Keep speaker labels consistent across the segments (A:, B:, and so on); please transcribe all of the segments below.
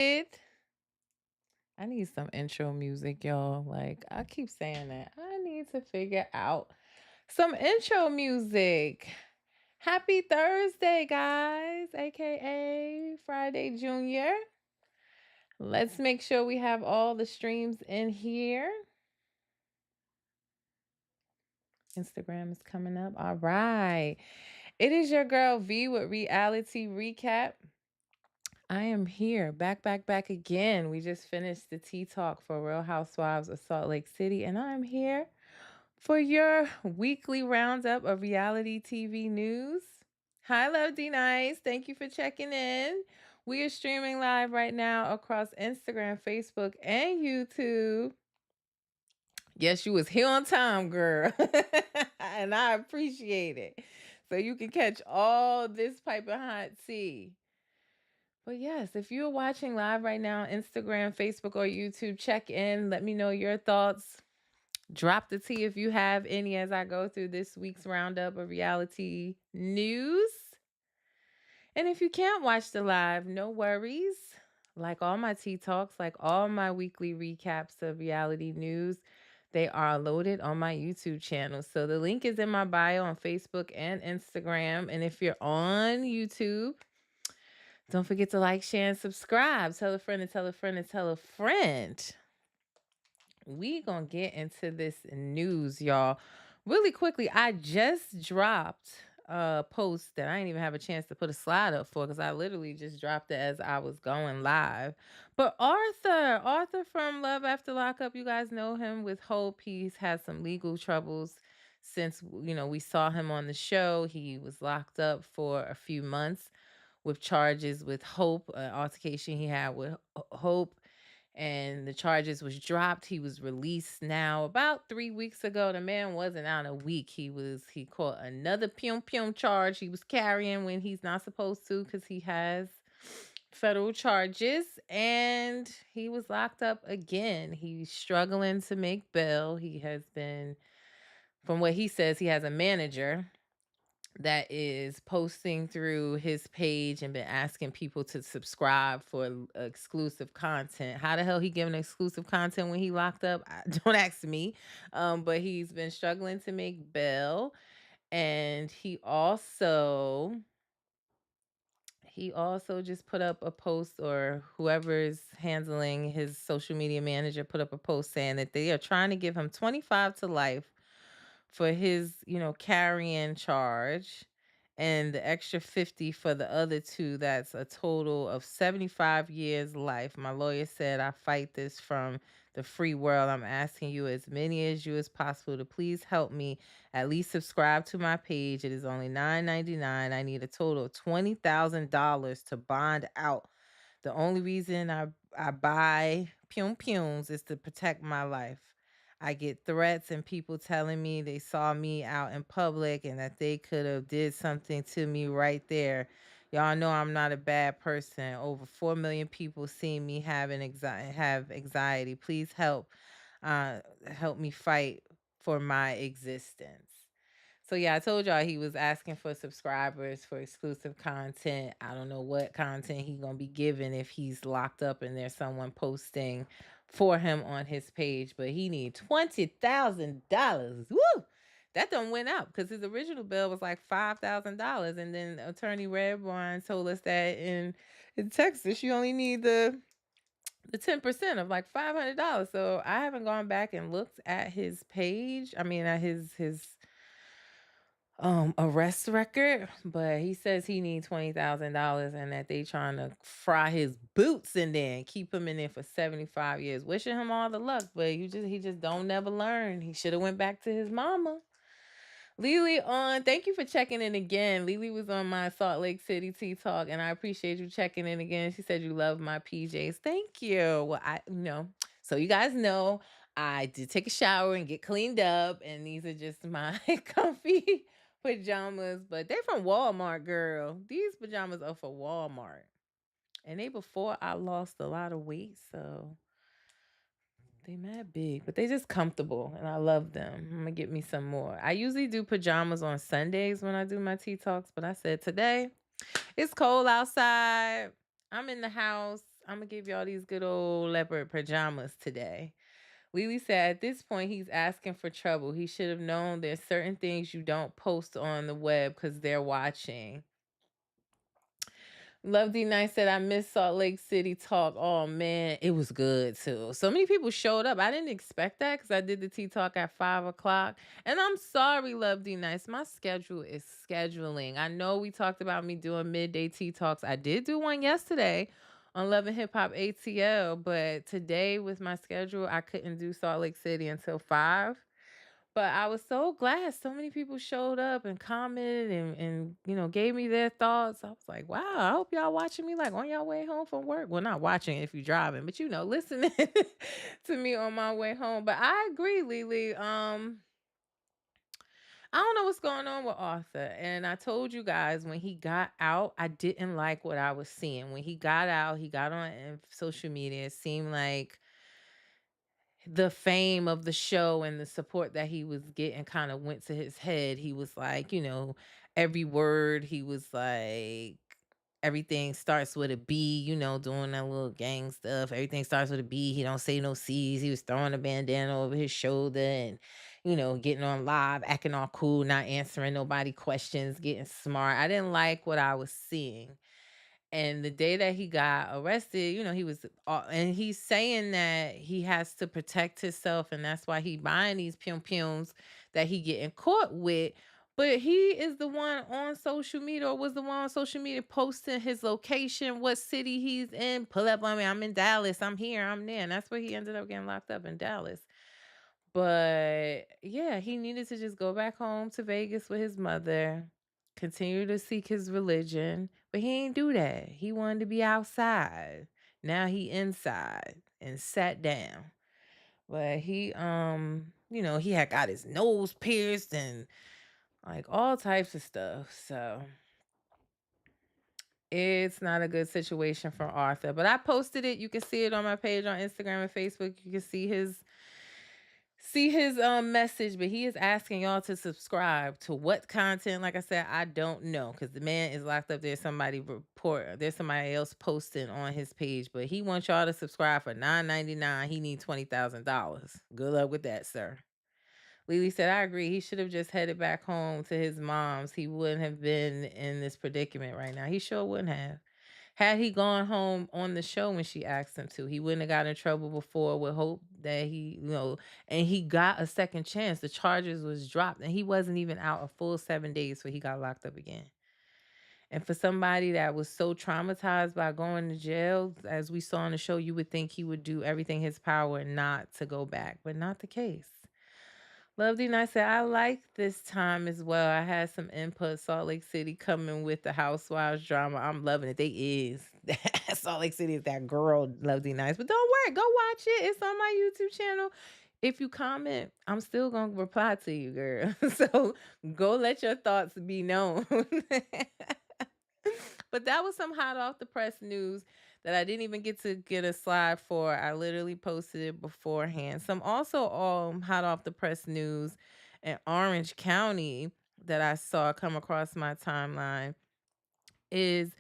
A: I need some intro music, y'all. Like, I keep saying that. I need to figure out some intro music. Happy Thursday, guys, aka Friday Junior. Let's make sure we have all the streams in here. Instagram is coming up. All right. It is your girl V with Reality Recap. I am here, back again. We just finished the tea talk for Real Housewives of Salt Lake City, and I'm here for your weekly roundup of reality TV news. Hi, Love D Nice. Thank you for checking in. We are streaming live right now across Instagram, Facebook, and YouTube. Yes, you was here on time, girl. And I appreciate it. So you can catch all this piping hot tea. But yes, if you're watching live right now, Instagram, Facebook, or YouTube, check in. Let me know your thoughts. Drop the tea if you have any as I go through this week's roundup of reality news. And if you can't watch the live, no worries. Like all my tea talks, like all my weekly recaps of reality news, they are loaded on my YouTube channel. So the link is in my bio on Facebook and Instagram. And if you're on YouTube, don't forget to like, share, and subscribe. Tell a friend and tell a friend and tell a friend. We gonna get into this news, y'all. Really quickly, I just dropped a post that I didn't even have a chance to put a slide up for because I literally just dropped it as I was going live. But Arthur from Love After Lockup, you guys know him with Hope. He's had some legal troubles since we saw him on the show. He was locked up for a few months with charges with Hope, an altercation he had with Hope, and the charges was dropped. He was released now about 3 weeks ago. The man wasn't out a week. He caught another pium charge he was carrying when he's not supposed to because he has federal charges, and he was locked up again. He's struggling to make bail. He has been, from what he says, he has a manager that is posting through his page and been asking people to subscribe for exclusive content. How the hell he giving exclusive content when he locked up? Don't ask me. But he's been struggling to make bail, and he also just put up a post, or whoever's handling his social media manager put up a post saying that they are trying to give him 25 to life for his, carrying charge, and the extra 50 for the other two. That's a total of 75 years life. My lawyer said I fight this from the free world. I'm asking you, as many as you as possible, to please help me at least subscribe to my page. It is only $9.99. I need a total of $20,000 to bond out. The only reason I buy pumes is to protect my life. I get threats and people telling me they saw me out in public and that they could have did something to me right there. Y'all know I'm not a bad person. Over 4 million people see me have anxiety. Please help me fight for my existence. So yeah, I told y'all he was asking for subscribers for exclusive content. I don't know what content he gonna be giving if he's locked up and there's someone posting for him on his page, but he need $20,000. Woo! That done went up because his original bill was like $5,000, and then Attorney Redbone told us that in Texas you only need the 10% of like $500. So I haven't gone back and looked at his page. I mean, at his arrest record, but he says he needs $20,000 and that they trying to fry his boots and then keep him in there for 75 years. Wishing him all the luck, but he just don't never learn. He should have went back to his mama. Lily on, thank you for checking in again. Lily was on my Salt Lake City Tea Talk, and I appreciate you checking in again. She said you love my PJs. Thank you. Well, so you guys know I did take a shower and get cleaned up, and these are just my comfy pajamas, but they're from Walmart, girl. These pajamas are for Walmart. And they before I lost a lot of weight, so they mad big, but they just comfortable and I love them. I'm gonna get me some more. I usually do pajamas on Sundays when I do my tea talks, but I said today it's cold outside. I'm in the house. I'm gonna give y'all these good old leopard pajamas today. Lily said at this point he's asking for trouble. He should have known there's certain things you don't post on the web because they're watching. Love D Night said I missed Salt Lake City talk. Oh man, it was good too. So many people showed up. I didn't expect that because I did the tea talk at 5 o'clock. And I'm sorry, Love D Nice. My schedule is scheduling. I know we talked about me doing midday tea talks. I did do one yesterday on Love and Hip Hop ATL, but today with my schedule, I couldn't do Salt Lake City until 5. But I was so glad so many people showed up and commented and gave me their thoughts. I was like, wow, I hope y'all watching me like on your way home from work. Well, not watching if you're driving, but listening to me on my way home. But I agree, Lily. I don't know what's going on with Arthur. And I told you guys when he got out, I didn't like what I was seeing. When he got out, he got on social media. It seemed like the fame of the show and the support that he was getting kind of went to his head. He was like, every word he was like, everything starts with a B, doing that little gang stuff. Everything starts with a B. He don't say no C's. He was throwing a bandana over his shoulder and, getting on live, acting all cool, not answering nobody questions, getting smart. I didn't like what I was seeing. And the day that he got arrested, he was, and he's saying that he has to protect himself, and that's why he buying these pum that he getting caught with. But he is the one on social media, or was the one on social media posting his location, what city he's in. Pull up on me. I'm in Dallas. I'm here. I'm there. And that's where he ended up getting locked up in Dallas. But yeah, he needed to just go back home to Vegas with his mother, continue to seek his religion. But he ain't do that. He wanted to be outside. Now he inside and sat down. But he had got his nose pierced and like all types of stuff. So it's not a good situation for Arthur. But I posted it. You can see it on my page on Instagram and Facebook. You can see his message, but he is asking y'all to subscribe to what content. Like I said, I don't know because the man is locked up. There's somebody else posting on his page, but he wants y'all to subscribe for $9.99. He needs $20,000. Good luck with that, sir. Lily said, I agree. He should have just headed back home to his mom's. He wouldn't have been in this predicament right now. He sure wouldn't have. Had he gone home on the show when she asked him to, he wouldn't have got in trouble before with hope that and he got a second chance. The charges was dropped and he wasn't even out a full 7 days before he got locked up again. And for somebody that was so traumatized by going to jail, as we saw on the show, you would think he would do everything in his power not to go back, but not the case. Lovely and I said, I like this time as well. I had some input. Salt Lake City coming with the Housewives drama. I'm loving it. They is. Salt Lake City is that girl, Lovely Nice. But don't worry, go watch it. It's on my YouTube channel. If you comment, I'm still going to reply to you, girl. So go let your thoughts be known. But that was some hot off the press news that I didn't even get to get a slide for. I literally posted it beforehand. Some also hot off the press news in Orange County that I saw come across my timeline is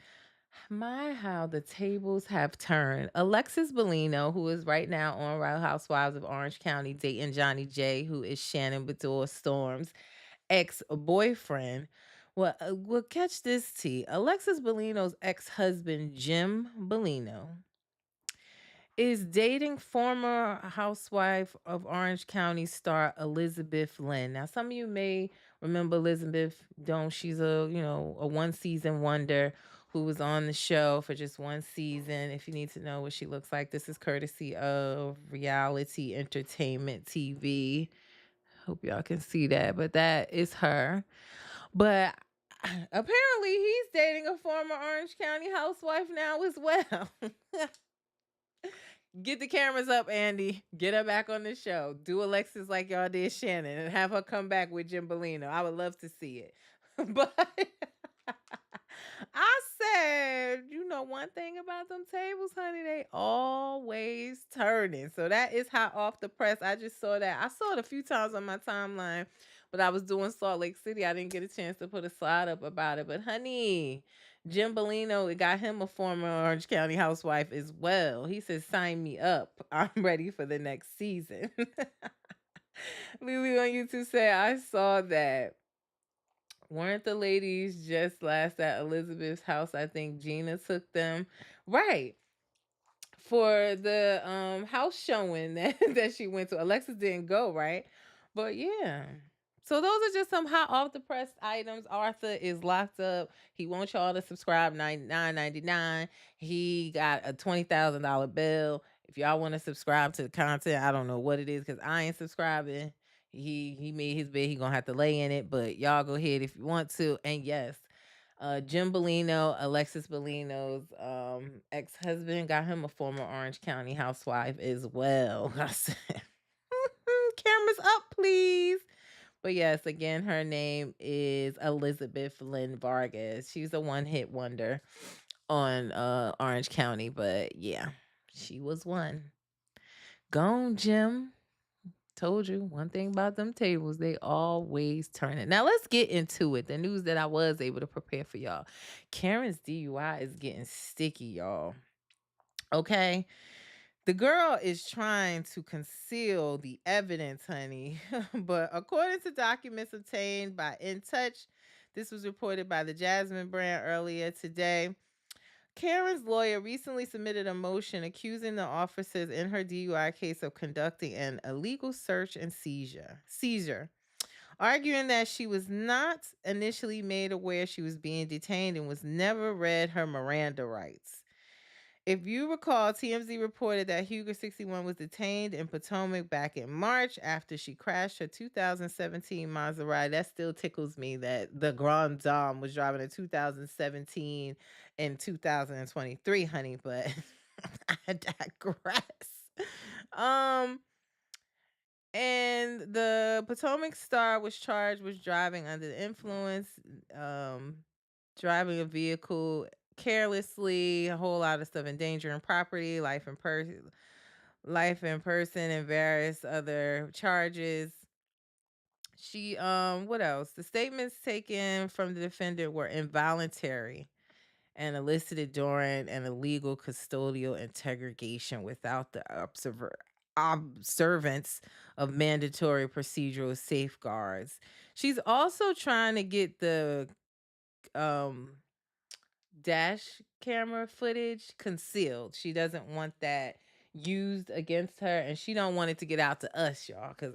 A: how the tables have turned. Alexis Bellino, who is right now on Real Housewives of Orange County dating Johnny J, who is Shannon Bedore Storm's ex-boyfriend. Well, catch this tea. Alexis Bellino's ex-husband, Jim Bellino, is dating former housewife of Orange County star Elizabeth Lynn. Now, some of you may remember Elizabeth. Don't She's a one season wonder who was on the show for just one season. If you need to know what she looks like, this is courtesy of Reality Entertainment TV. Hope y'all can see that, but that is her. But apparently he's dating a former Orange County housewife now as well. Get the cameras up, Andy. Get her back on the show. Do Alexis like y'all did Shannon and have her come back with Jim Bellino. I would love to see it. But I said, one thing about them tables, honey, they always turning. So that is hot off the press. I just saw that. I saw it a few times on my timeline, but I was doing Salt Lake City. I didn't get a chance to put a slide up about it. But honey, Jim Bellino, it got him a former Orange County housewife as well. He says, "Sign me up. I'm ready for the next season." Lily on YouTube said, "I saw that. Weren't the ladies just last at Elizabeth's house? I think Gina took them." Right. For the house showing that that she went to. Alexis didn't go, right? But yeah. So those are just some hot off the press items. Arthur is locked up. He wants y'all to subscribe 99.99. He got a $20,000 bill. If y'all want to subscribe to the content, I don't know what it is because I ain't subscribing. He made his bed. He gonna have to lay in it. But y'all go ahead if you want to. And yes, Jim Bellino, Alexis Bellino's ex-husband, got him a former Orange County housewife as well. I said, cameras up, please. But yes, again, her name is Elizabeth Lynn Vargas. She's a one-hit wonder on Orange County, but yeah, she was one. Gone, Jim. Told you one thing about them tables, they always turn it. Now let's get into it. The news that I was able to prepare for y'all. Karen's DUI is getting sticky, y'all. Okay. The girl is trying to conceal the evidence, honey. But according to documents obtained by In Touch, this was reported by the Jasmine brand earlier today. Karen's lawyer recently submitted a motion accusing the officers in her DUI case of conducting an illegal search and seizure, arguing that she was not initially made aware she was being detained and was never read her Miranda rights. If you recall, TMZ reported that Huger 61 was detained in Potomac back in March after she crashed her 2017 Maserati. That still tickles me that the Grand Dame was driving a 2017 and 2023, honey, but I digress. Um, and the Potomac Star was charged with driving under the influence, um, driving a vehicle carelessly, a whole lot of stuff, endangering property, life in person, and various other charges. She what else? The statements taken from the defendant were involuntary and elicited during an illegal custodial interrogation without the observance of mandatory procedural safeguards. She's also trying to get the um dash camera footage concealed. She doesn't want that used against her, and she don't want it to get out to us, y'all, because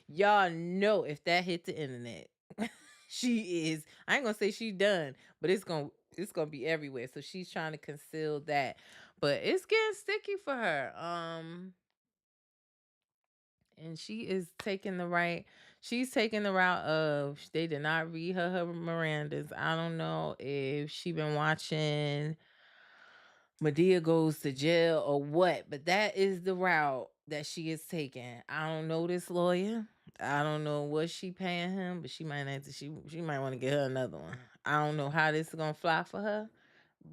A: y'all know if that hit the internet, she is, I ain't gonna say she done, but it's gonna be everywhere. So she's trying to conceal that. But it's getting sticky for her. And she's taking the route of they did not read her Mirandas. I don't know if she been watching Medea Goes to Jail or what, but that is the route that she is taking. I don't know this lawyer. I don't know what she paying him, but she might have to, she might want to get her another one. I don't know how this is gonna fly for her,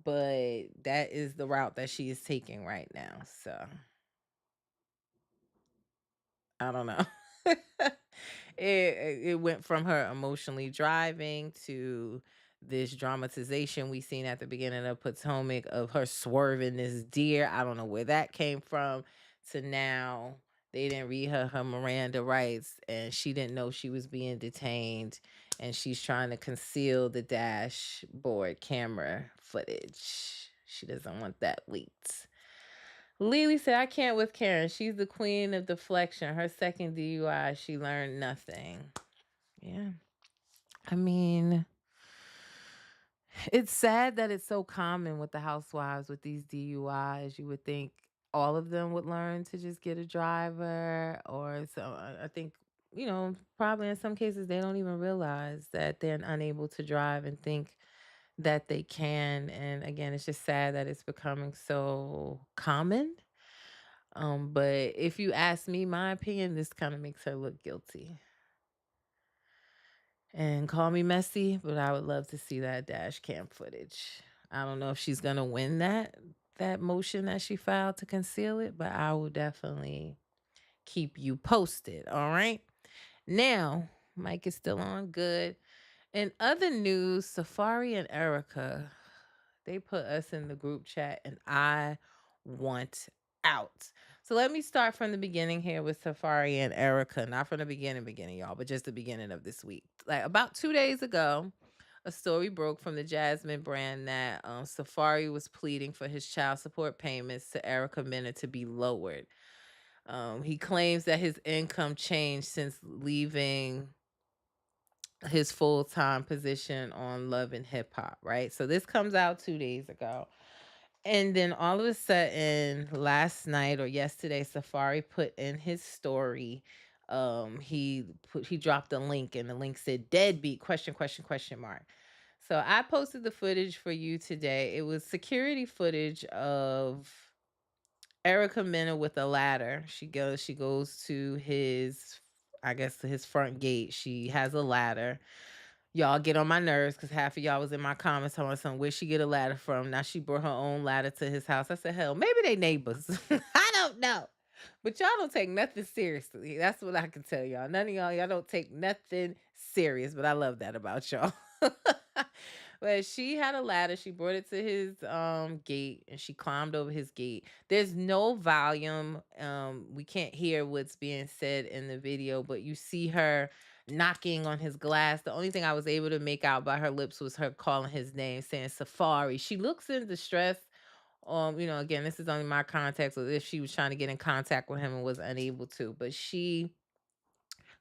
A: but that is the route that she is taking right now. So I don't know. it went from her emotionally driving to this dramatization we seen at the beginning of Potomac of her swerving this deer. I don't know where that came from. To now they didn't read her Miranda rights and she didn't know she was being detained and she's trying to conceal the dashboard camera footage. She doesn't want that leaked. Lily said, I can't with Karen. She's the queen of deflection. Her second DUI, she learned nothing. Yeah. I mean, it's sad that it's so common with the housewives with these DUIs. You would think all of them would learn to just get a driver or so. I think, probably in some cases they don't even realize that they're unable to drive and think that they can. And again, it's just sad that it's becoming so common. But if you ask me my opinion, this kind of makes her look guilty. And call me messy, but I would love to see that dash cam footage. I don't know if she's gonna win that motion that she filed to conceal it, but I will definitely keep you posted. All right. Now, mic is still on. Good. In other news, Safari and Erica. They put us in the group chat and I want out. So let me start from the beginning here with Safari and Erica. Not from the beginning, y'all, but just the beginning of this week. Like about 2 days ago, a story broke from the Jasmine brand that Safari was pleading for his child support payments to Erica Mena to be lowered. He claims that his income changed since leaving his full time position on Love and Hip Hop, right? So this comes out 2 days ago. And then all of a sudden, last night or yesterday, Safari put in his story. He dropped a link, and the link said "deadbeat?" Question mark. So I posted the footage for you today. It was security footage of Erica Mena with a ladder. She goes to his, I guess, to his front gate. She has a ladder. Y'all get on my nerves because half of y'all was in my comments telling some where she get a ladder from. Now she brought her own ladder to his house. I said, hell, maybe they neighbors. I don't know. But y'all don't take nothing seriously. That's what I can tell y'all. None of y'all don't take nothing serious. But I love that about y'all. But she had a ladder. She brought it to his gate and she climbed over his gate. There's no volume. We can't hear what's being said in the video, but you see her knocking on his glass. The only thing I was able to make out by her lips was her calling his name, saying Safari. She looks in distress. Again, this is only my context, as if she was trying to get in contact with him and was unable to. But she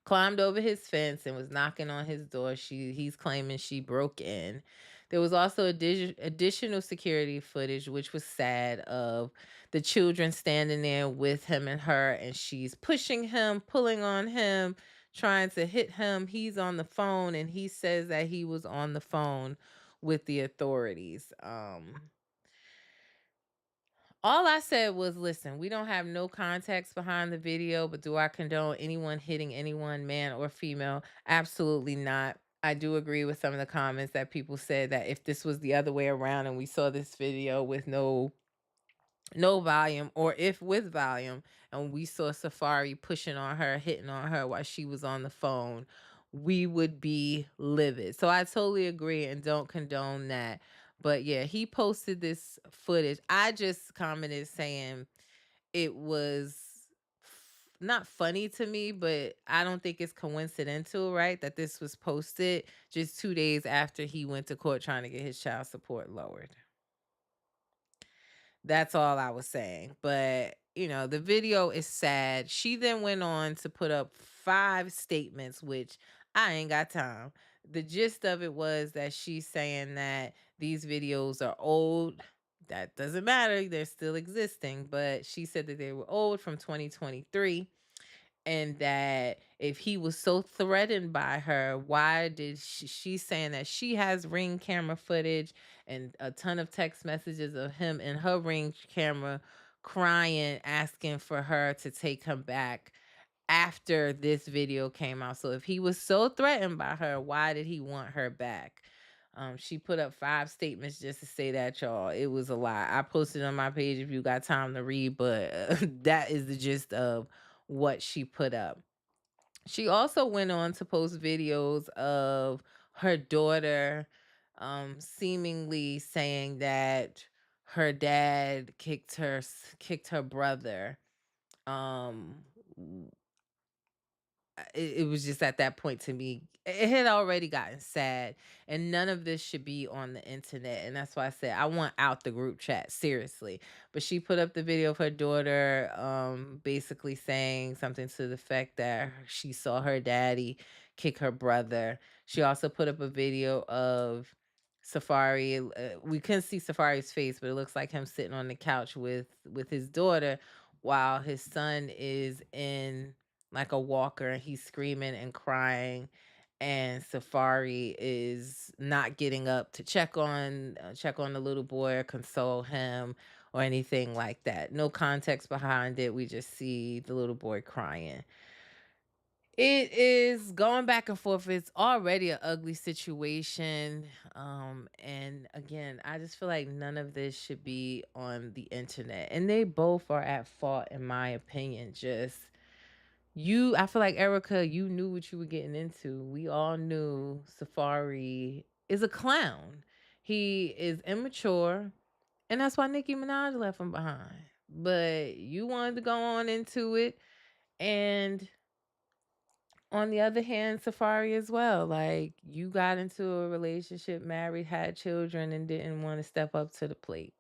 A: climbed over his fence and was knocking on his door. He's claiming she broke in. There was also additional security footage, which was sad, of the children standing there with him and her, and she's pushing him, pulling on him, trying to hit him. He's on the phone, and he says that he was on the phone with the authorities. All I said was, listen, we don't have no context behind the video, but do I condone anyone hitting anyone, man or female? Absolutely not. I do agree with some of the comments that people said that if this was the other way around and we saw this video with no volume, or if with volume, and we saw Safari pushing on her, hitting on her while she was on the phone, we would be livid. So I totally agree and don't condone that. But yeah, he posted this footage. I just commented saying it was not funny to me, but I don't think it's coincidental, right? That this was posted just 2 days after he went to court trying to get his child support lowered. That's all I was saying. But, the video is sad. She then went on to put up 5 statements, which I ain't got time. The gist of it was that she's saying that these videos are old. That doesn't matter. They're still existing. But she said that they were old, from 2023, and that if he was so threatened by her, why did she's saying that she has ring camera footage and a ton of text messages of him in her ring camera crying, asking for her to take him back after this video came out. So if he was so threatened by her, why did he want her back? She put up 5 statements just to say that, y'all. It was a lot. I posted on my page if you got time to read, but that is the gist of what she put up. She also went on to post videos of her daughter seemingly saying that her dad kicked her brother. Um it was just at that point, to me, it had already gotten sad, and none of this should be on the internet. And that's why I said I want out the group chat, seriously. But she put up the video of her daughter basically saying something to the effect that she saw her daddy kick her brother. She also put up a video of Safari. We couldn't see Safari's face, but it looks like him sitting on the couch with his daughter while his son is in like a walker, and he's screaming and crying, and Safari is not getting up to check on the little boy or console him or anything like that. No context behind it. We just see the little boy crying. It is going back and forth. It's already an ugly situation. And again, I just feel like none of this should be on the internet. And they both are at fault, in my opinion. I feel like, Erica, you knew what you were getting into. We all knew Safari is a clown. He is immature, and that's why Nicki Minaj left him behind. But you wanted to go on into it, and on the other hand, Safari as well. Like, you got into a relationship, married, had children, and didn't want to step up to the plate.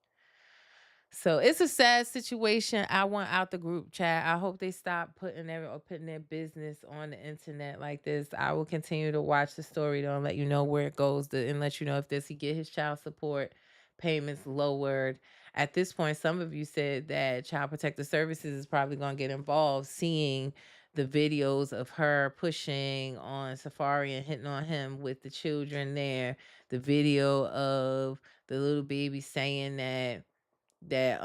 A: So it's a sad situation. I want out the group chat. I hope they stop putting their business on the internet like this. I will continue to watch the story though and let you know where it goes and let you know if does he get his child support payments lowered. At this point, some of you said that Child Protective Services is probably going to get involved, seeing the videos of her pushing on Safari and hitting on him with the children there. The video of the little baby saying that that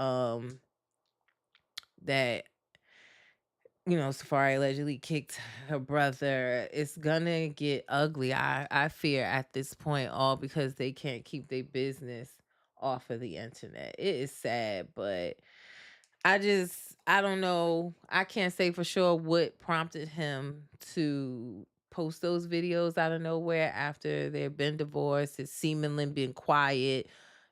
A: Safari allegedly kicked her brother. It's gonna get ugly. I fear at this point, all because they can't keep their business off of the internet. It is sad, but I don't know. I can't say for sure what prompted him to post those videos out of nowhere after they've been divorced. It's seemingly been quiet,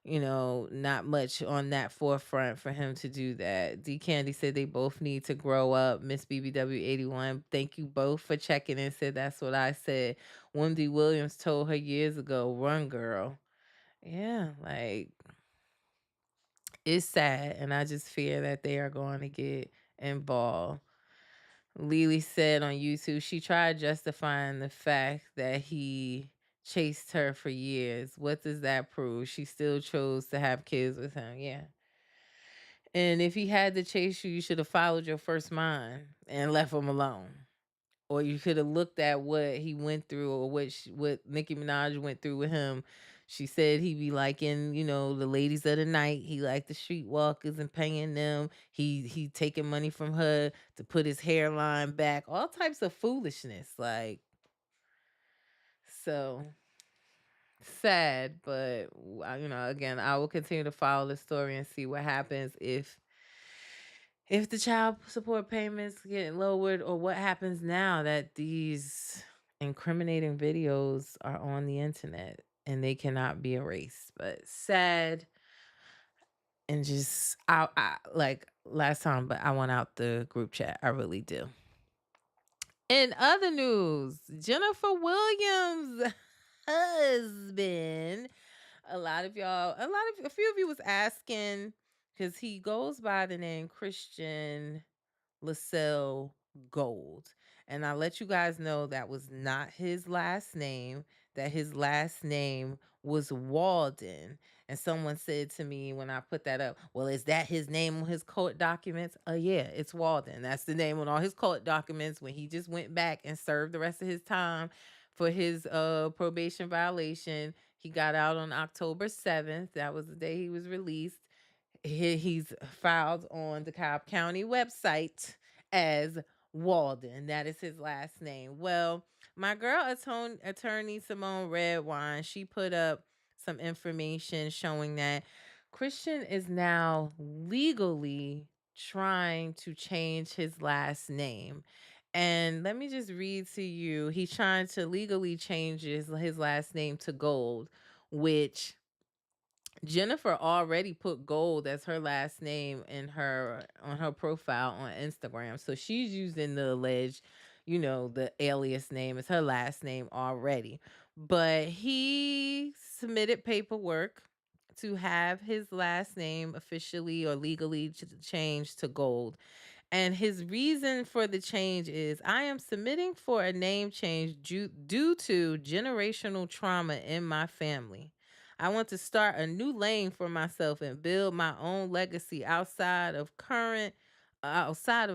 A: not much on that forefront for him to do that. D Candy said they both need to grow up. Miss BBW81, thank you both for checking in. Said that's what I said. Wendy Williams told her years ago, run girl. Yeah, like, it's sad, and I just fear that they are going to get involved. Lily said on YouTube she tried justifying the fact that he chased her for years. What does that prove? She still chose to have kids with him. Yeah. And if he had to chase you, you should have followed your first mind and left him alone. Or you could have looked at what he went through, or what Nicki Minaj went through with him. She said he be liking, the ladies of the night. He liked the streetwalkers and paying them. He taking money from her to put his hairline back. All types of foolishness. Like, so sad, but again, I will continue to follow the story and see what happens if the child support payments get lowered, or what happens now that these incriminating videos are on the internet and they cannot be erased. But sad, and just I like last time, but I want out the group chat. I really do. In other news, Jennifer Williams' husband. A few of you was asking, because he goes by the name Christian LaSalle Gold. And I let you guys know that was not his last name, that his last name was Walden. And someone said to me when I put that up, well, is that his name on his court documents? Yeah, it's Walden. That's the name on all his court documents when he just went back and served the rest of his time for his probation violation. He got out on October 7th. That was the day he was released. He's filed on the Cobb County website as Walden. That is his last name. Well, my girl attorney Simone Redwine, she put up some information showing that Christian is now legally trying to change his last name. And let me just read to you. He's trying to legally change his last name to Gold, which Jennifer already put Gold as her last name in her on her profile on Instagram. So she's using the alleged, the alias name as her last name already. But he submitted paperwork to have his last name officially or legally changed to Gold. And his reason for the change is, I am submitting for a name change due to generational trauma in my family. I want to start a new lane for myself and build my own legacy outside of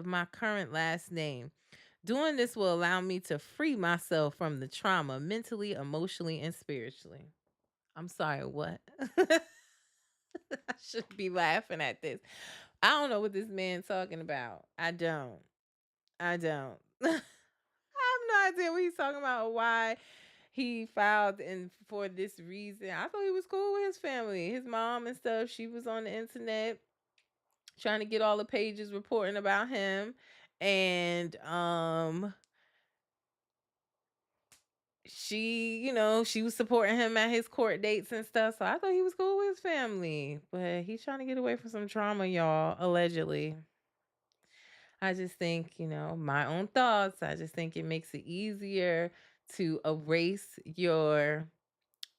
A: my current last name. Doing this will allow me to free myself from the trauma mentally, emotionally, and spiritually. I'm sorry, what? I should be laughing at this. I don't know what this man's talking about. I don't. I don't. I have no idea what he's talking about or why he filed in for this reason. I thought he was cool with his family. His mom and stuff, she was on the internet trying to get all the pages reporting about him. And she was supporting him at his court dates and stuff. So I thought he was cool with his family, but he's trying to get away from some trauma, y'all, allegedly. I just think, my own thoughts. I just think it makes it easier to erase your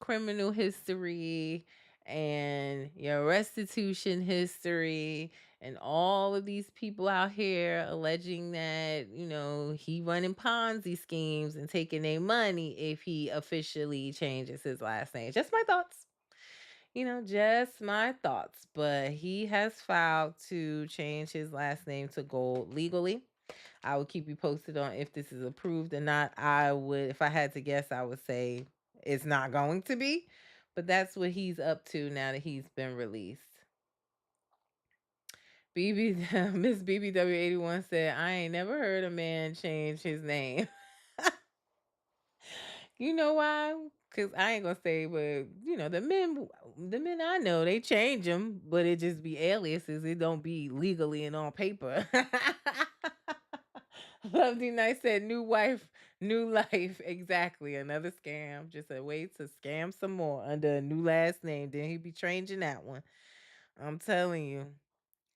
A: criminal history and your restitution history and all of these people out here alleging that he running Ponzi schemes and taking their money if he officially changes his last name. Just my thoughts. Just my thoughts. But he has filed to change his last name to Gold legally. I will keep you posted on if this is approved or not. If I had to guess, I would say it's not going to be. But that's what he's up to now that he's been released. BB Miss BBW81 said, I ain't never heard a man change his name. You know why? Cause I ain't gonna say, but the men I know, they change them, but it just be aliases. It don't be legally and on paper. Lovely Night said, "New wife, new life." Exactly, another scam, just a way to scam some more under a new last name. Then he be changing that one. I'm telling you.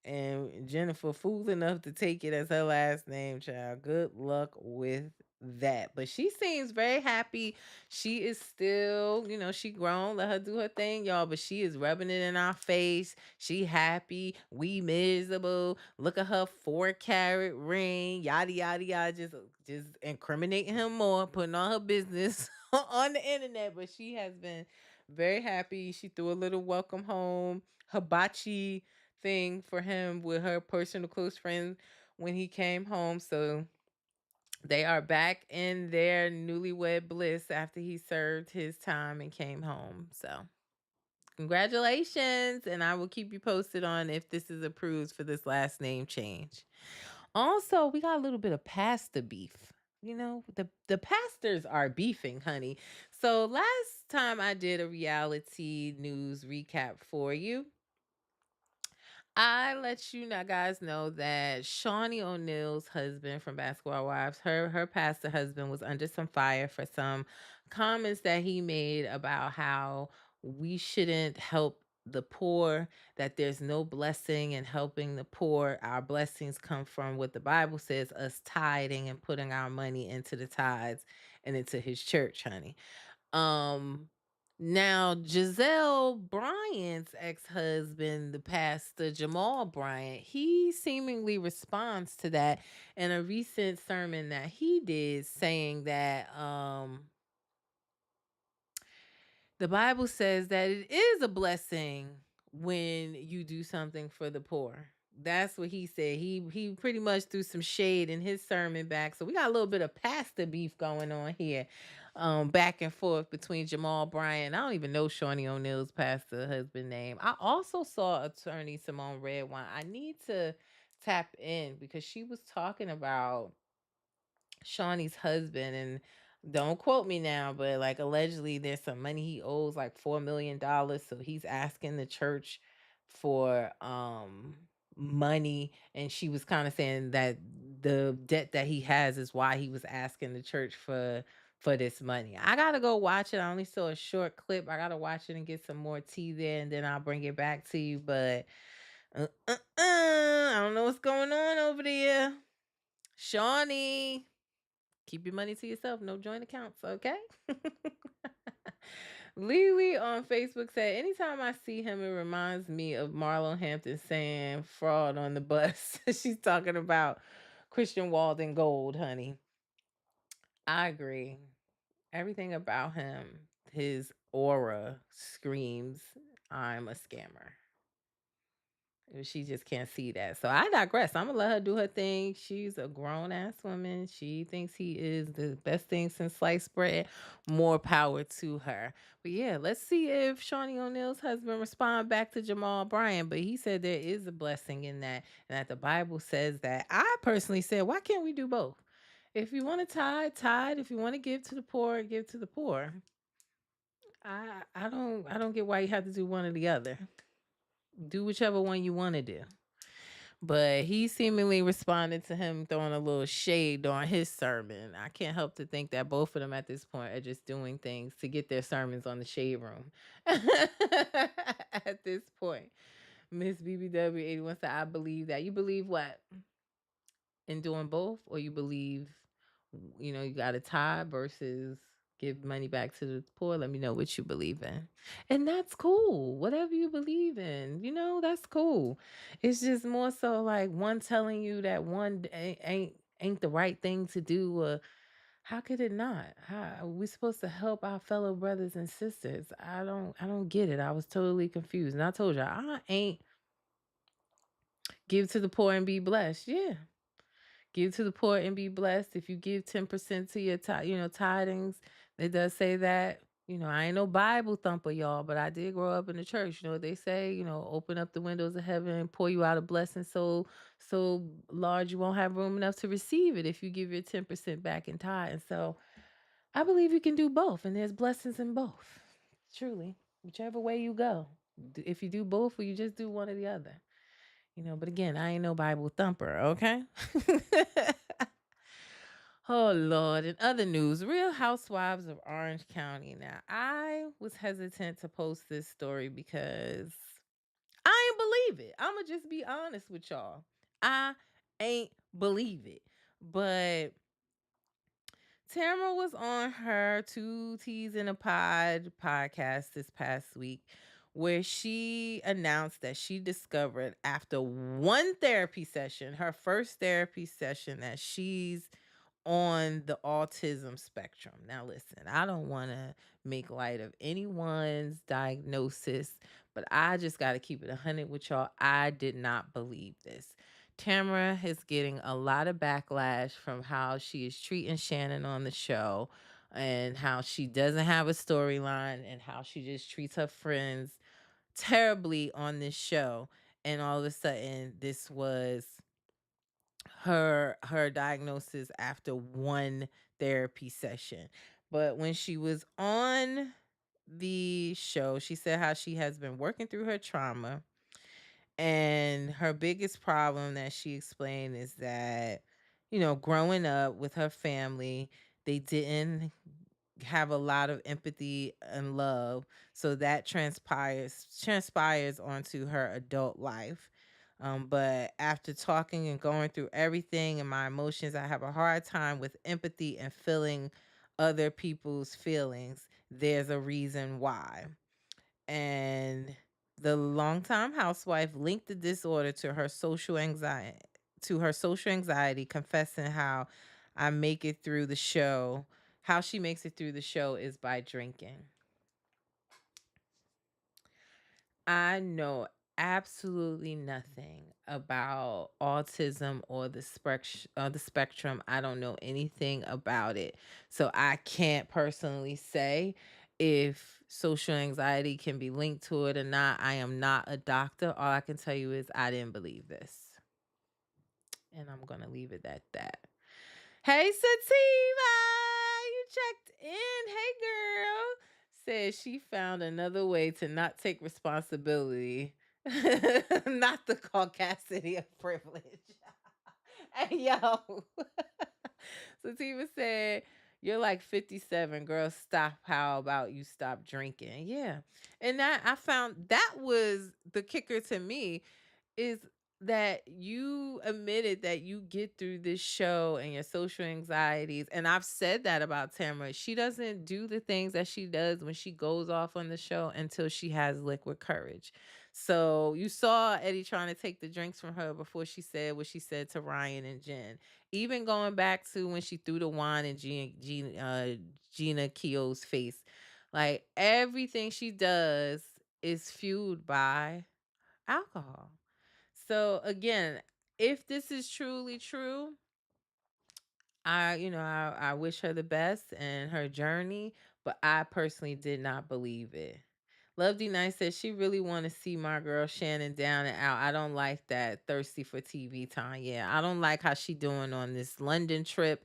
A: And Jennifer, fool enough to take it as her last name, child. Good luck with that. But she seems very happy. She is still, she grown. Let her do her thing, y'all. But she is rubbing it in our face. She happy. We miserable. Look at her 4 carat ring. Yada yada yada. Just incriminating him more, putting all her business on the internet. But she has been very happy. She threw a little welcome home hibachi thing for him with her personal close friend when he came home. So they are back in their newlywed bliss after he served his time and came home. So congratulations. And I will keep you posted on if this is approved for this last name change. Also, we got a little bit of pastor beef. The pastors are beefing, honey. So last time I did a reality news recap for you, I let you know, guys know that Shawnee O'Neal's husband from Basketball Wives, her pastor husband, was under some fire for some comments that he made about how we shouldn't help the poor, that there's no blessing in helping the poor. Our blessings come from what the Bible says, us tithing and putting our money into the tithes and into his church, honey. Um, Now Giselle Bryant's ex-husband, the pastor Jamal Bryant, he seemingly responds to that in a recent sermon that he did, saying that the Bible says that it is a blessing when you do something for the poor. That's what he said. He pretty much threw some shade in his sermon back. So we got a little bit of pastor beef going on here. Back and forth between Jamal Bryant. I don't even know Shawnee O'Neal's pastor husband name. I also saw attorney Simone Redwine. I need to tap in because she was talking about Shawnee's husband, and don't quote me now, but like allegedly there's some money he owes, like $4 million. So he's asking the church for money, and she was kind of saying that the debt that he has is why he was asking the church for this money. I gotta go watch it. I only saw a short clip. I gotta watch it and get some more tea there, and then I'll bring it back to you. But I don't know what's going on over there. Shawnee, keep your money to yourself. No joint accounts, okay? Lily on Facebook said, anytime I see him, it reminds me of Marlon Hampton saying fraud on the bus. She's talking about Christian Walden Gold, honey. I agree. Everything about him, his aura screams, I'm a scammer. She just can't see that. So I digress. I'm gonna let her do her thing. She's a grown ass woman. She thinks he is the best thing since sliced bread. More power to her. But yeah, let's see if Shawnee O'Neal's husband respond back to Jamal Bryant. But he said there is a blessing in that, and that the Bible says that. I personally said, why can't we do both? If you want to tithe, tithe. If you want to give to the poor, give to the poor. I don't get why you have to do one or the other. Do whichever one you want to do. But he seemingly responded to him throwing a little shade on his sermon. I can't help to think that both of them at this point are just doing things to get their sermons on the shade room. At this point, Miss BBW81 said, I believe that. You believe what? In doing both? Or you believe, you got to tie versus give money back to the poor? Let me know what you believe in. And that's cool. Whatever you believe in, that's cool. It's just more so like one telling you that one ain't the right thing to do, or how could it not? How are we supposed to help our fellow brothers and sisters? I don't get it. I was totally confused. And I told you I ain't give to the poor and be blessed. Yeah. Give to the poor and be blessed. If you give 10% to your tidings, it does say that. I ain't no Bible thumper, y'all, but I did grow up in the church. You know what they say? Open up the windows of heaven and pour you out a blessing so large you won't have room enough to receive it if you give your 10% back in tithe. And so I believe you can do both, and there's blessings in both. Truly, whichever way you go. If you do both or you just do one or the other. But again, I ain't no Bible thumper, okay? Oh Lord. In other news, Real Housewives of Orange County. Now, I was hesitant to post this story because I ain't believe it. I'ma just be honest with y'all. I ain't believe it. But Tamara was on her Two Teas in a Pod podcast this past week, where she announced that she discovered after one therapy session, her first therapy session, that she's on the autism spectrum. Now, listen, I don't want to make light of anyone's diagnosis, but I just got to keep it 100 with y'all. I did not believe this. Tamara is getting a lot of backlash from how she is treating Shannon on the show, and how she doesn't have a storyline, and how she just treats her friends terribly on this show. And all of a sudden, this was her diagnosis after one therapy session. But when she was on the show, she said how she has been working through her trauma, and her biggest problem that she explained is that, growing up with her family, they didn't have a lot of empathy and love, so that transpires onto her adult life. But after talking and going through everything and my emotions, I have a hard time with empathy and feeling other people's feelings. There's a reason why. And the longtime housewife linked the disorder to her social anxiety, confessing how I make it through the show. How she makes it through the show is by drinking. I know absolutely nothing about autism or the spectrum. I don't know anything about it. So I can't personally say if social anxiety can be linked to it or not. I am not a doctor. All I can tell you is I didn't believe this. And I'm going to leave it at that. Hey, Sativa, you checked in. Hey, girl. Says she found another way to not take responsibility, not the caucasity of privilege. Hey, yo. Sativa said, you're like 57, girl. Stop. How about you stop drinking? Yeah. And I found that was the kicker to me, is that you admitted that you get through this show and your social anxieties. And I've said that about Tamara. She doesn't do the things that she does when she goes off on the show until she has liquid courage. So you saw Eddie trying to take the drinks from her before she said what she said to Ryan and Jen. Even going back to when she threw the wine in Gina Keogh's face. Like, everything she does is fueled by alcohol. So again, if this is truly true, I wish her the best in her journey, but I personally did not believe it. Love D Nice says she really want to see my girl Shannon down and out. I don't like that thirsty for TV time. Yeah, I don't like how she doing on this London trip.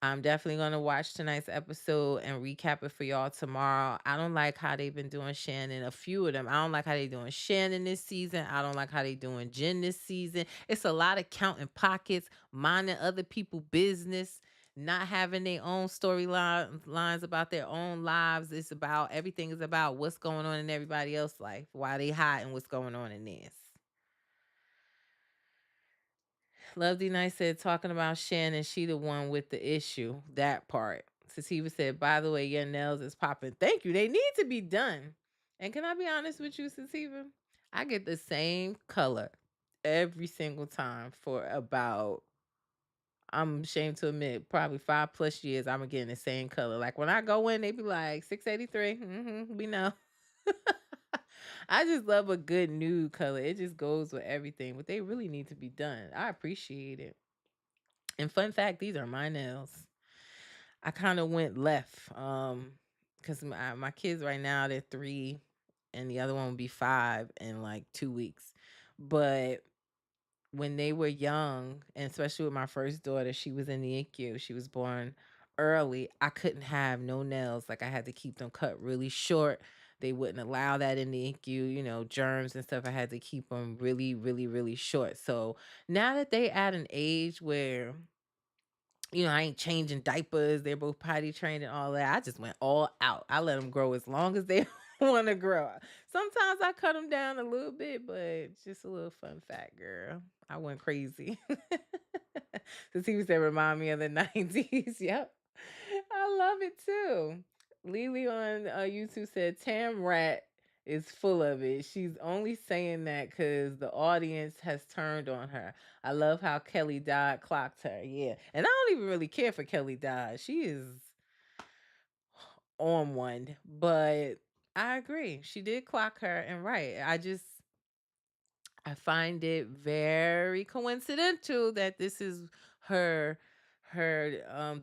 A: I'm definitely going to watch tonight's episode and recap it for y'all tomorrow. I don't like how they've been doing Shannon, a few of them. I don't like how they doing Shannon this season. I don't like how they doing Jen this season. It's a lot of counting pockets, minding other people's business, not having their own storylines about their own lives. It's about everything is about what's going on in everybody else's life while they hiding what's going on in theirs. Love D Night said talking about Shannon, she the one with the issue. That part. Sativa said, by the way, your nails is popping. Thank you. They need to be done. And can I be honest with you, Sativa? I get the same color every single time for about, I'm ashamed to admit, probably 5+ years. I'm getting the same color. Like when I go in, they be like 683. We know. I just love a good nude color. It just goes with everything. But they really need to be done. I appreciate it. And fun fact, these are my nails. I kind of went left because my kids right now, they're 3 and the other one will be 5 in like 2 weeks. But when they were young, and especially with my first daughter, she was in the NICU. She was born early. I couldn't have no nails. Like I had to keep them cut really short. They wouldn't allow that in the NICU, germs and stuff. I had to keep them really, really, really short. So now that they at an age where I ain't changing diapers. They're both potty trained and all that. I just went all out. I let them grow as long as they want to grow. Sometimes I cut them down a little bit, but just a little fun fact, girl. I went crazy. The TV said remind me of the 90s. Yep. I love it too. Lily on YouTube said Tam Rat is full of it. She's only saying that because the audience has turned on her. I love how Kelly Dodd clocked her. Yeah. And I don't even really care for Kelly Dodd. She is on one. But I agree. She did clock her and right. I find it very coincidental that this is her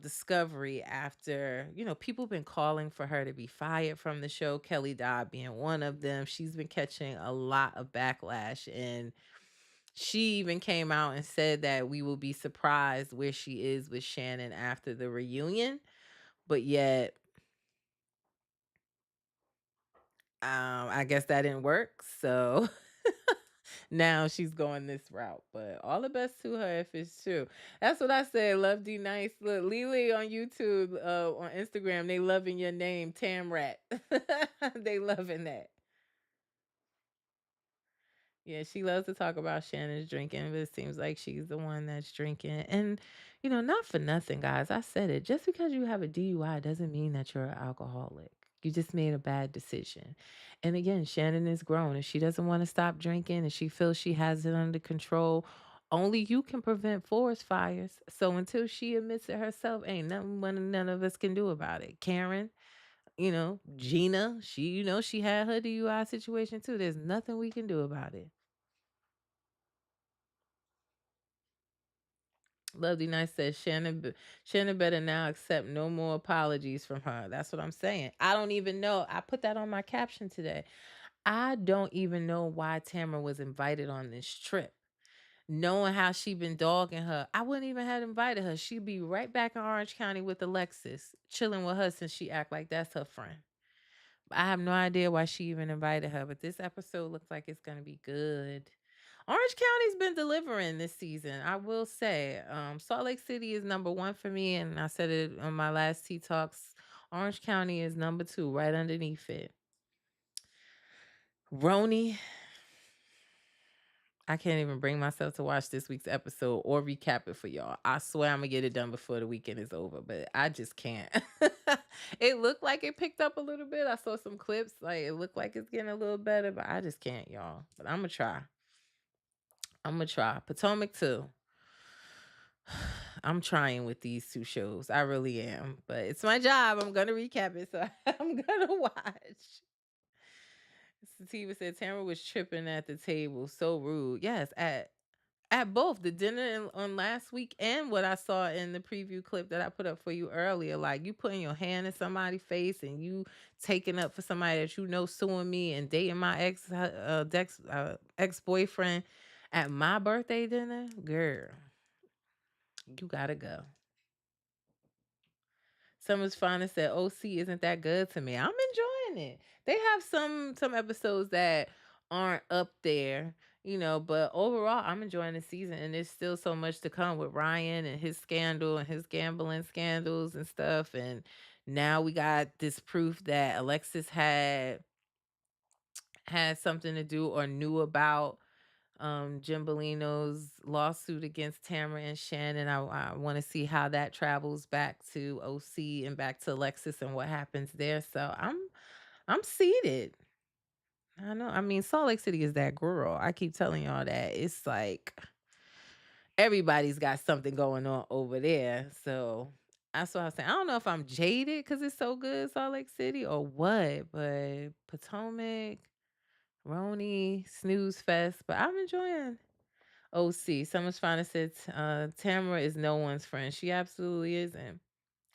A: discovery after people been calling for her to be fired from the show, Kelly Dodd being one of them. She's been catching a lot of backlash, and she even came out and said that we will be surprised where she is with Shannon after the reunion. But yet I guess that didn't work, so now she's going this route. But all the best to her if it's true. That's what I said. Love D Nice. Look, Lily on YouTube, on Instagram, they loving your name, Tamrat. They loving that. Yeah, she loves to talk about Shannon's drinking, but it seems like she's the one that's drinking. And, not for nothing, guys. I said it. Just because you have a DUI doesn't mean that you're an alcoholic. You just made a bad decision. And again, Shannon is grown. If she doesn't want to stop drinking and she feels she has it under control, only you can prevent forest fires. So until she admits it herself, ain't nothing none of us can do about it. Karen, Gina, she had her DUI situation too. There's nothing we can do about it. Lovely Nice says Shannon better now accept no more apologies from her. That's what I'm saying. I don't even know. I put that on my caption today. I don't even know why Tamara was invited on this trip. Knowing how she been dogging her, I wouldn't even have invited her. She'd be right back in Orange County with Alexis, chilling with her since she act like that's her friend. I have no idea why she even invited her, but this episode looks like it's gonna be good. Orange County's been delivering this season. I will say, Salt Lake City is number one for me, and I said it on my last Tea Talks. Orange County is number two, right underneath it. Roni, I can't even bring myself to watch this week's episode or recap it for y'all. I swear I'm gonna get it done before the weekend is over, but I just can't. It looked like it picked up a little bit. I saw some clips, like it looked like it's getting a little better, but I just can't, y'all. But I'm gonna try. I'm gonna try. Potomac too. I'm trying with these two shows. I really am. But it's my job. I'm gonna recap it, so I'm gonna watch. Sativa said Tamara was tripping at the table. So rude. Yes, at both the dinner on last week and what I saw in the preview clip that I put up for you earlier. Like you putting your hand in somebody's face and you taking up for somebody that suing me and dating my ex boyfriend at my birthday dinner, girl, you gotta go. Summer's Finest said OC isn't that good to me. I'm enjoying it. They have some episodes that aren't up there, but overall I'm enjoying the season, and there's still so much to come with Ryan and his scandal and his gambling scandals and stuff. And now we got this proof that Alexis had something to do or knew about Jim Bellino's lawsuit against Tamara and Shannon. I want to see how that travels back to OC and back to Alexis and what happens there. So I'm seated. I know. I mean, Salt Lake City is that girl. I keep telling y'all that. It's like everybody's got something going on over there. So that's what I was saying. I don't know if I'm jaded because it's so good, Salt Lake City, or what, but Potomac, Roni, Snooze Fest. But I'm enjoying OC. Someone's finally said Tamara is no one's friend. She absolutely isn't.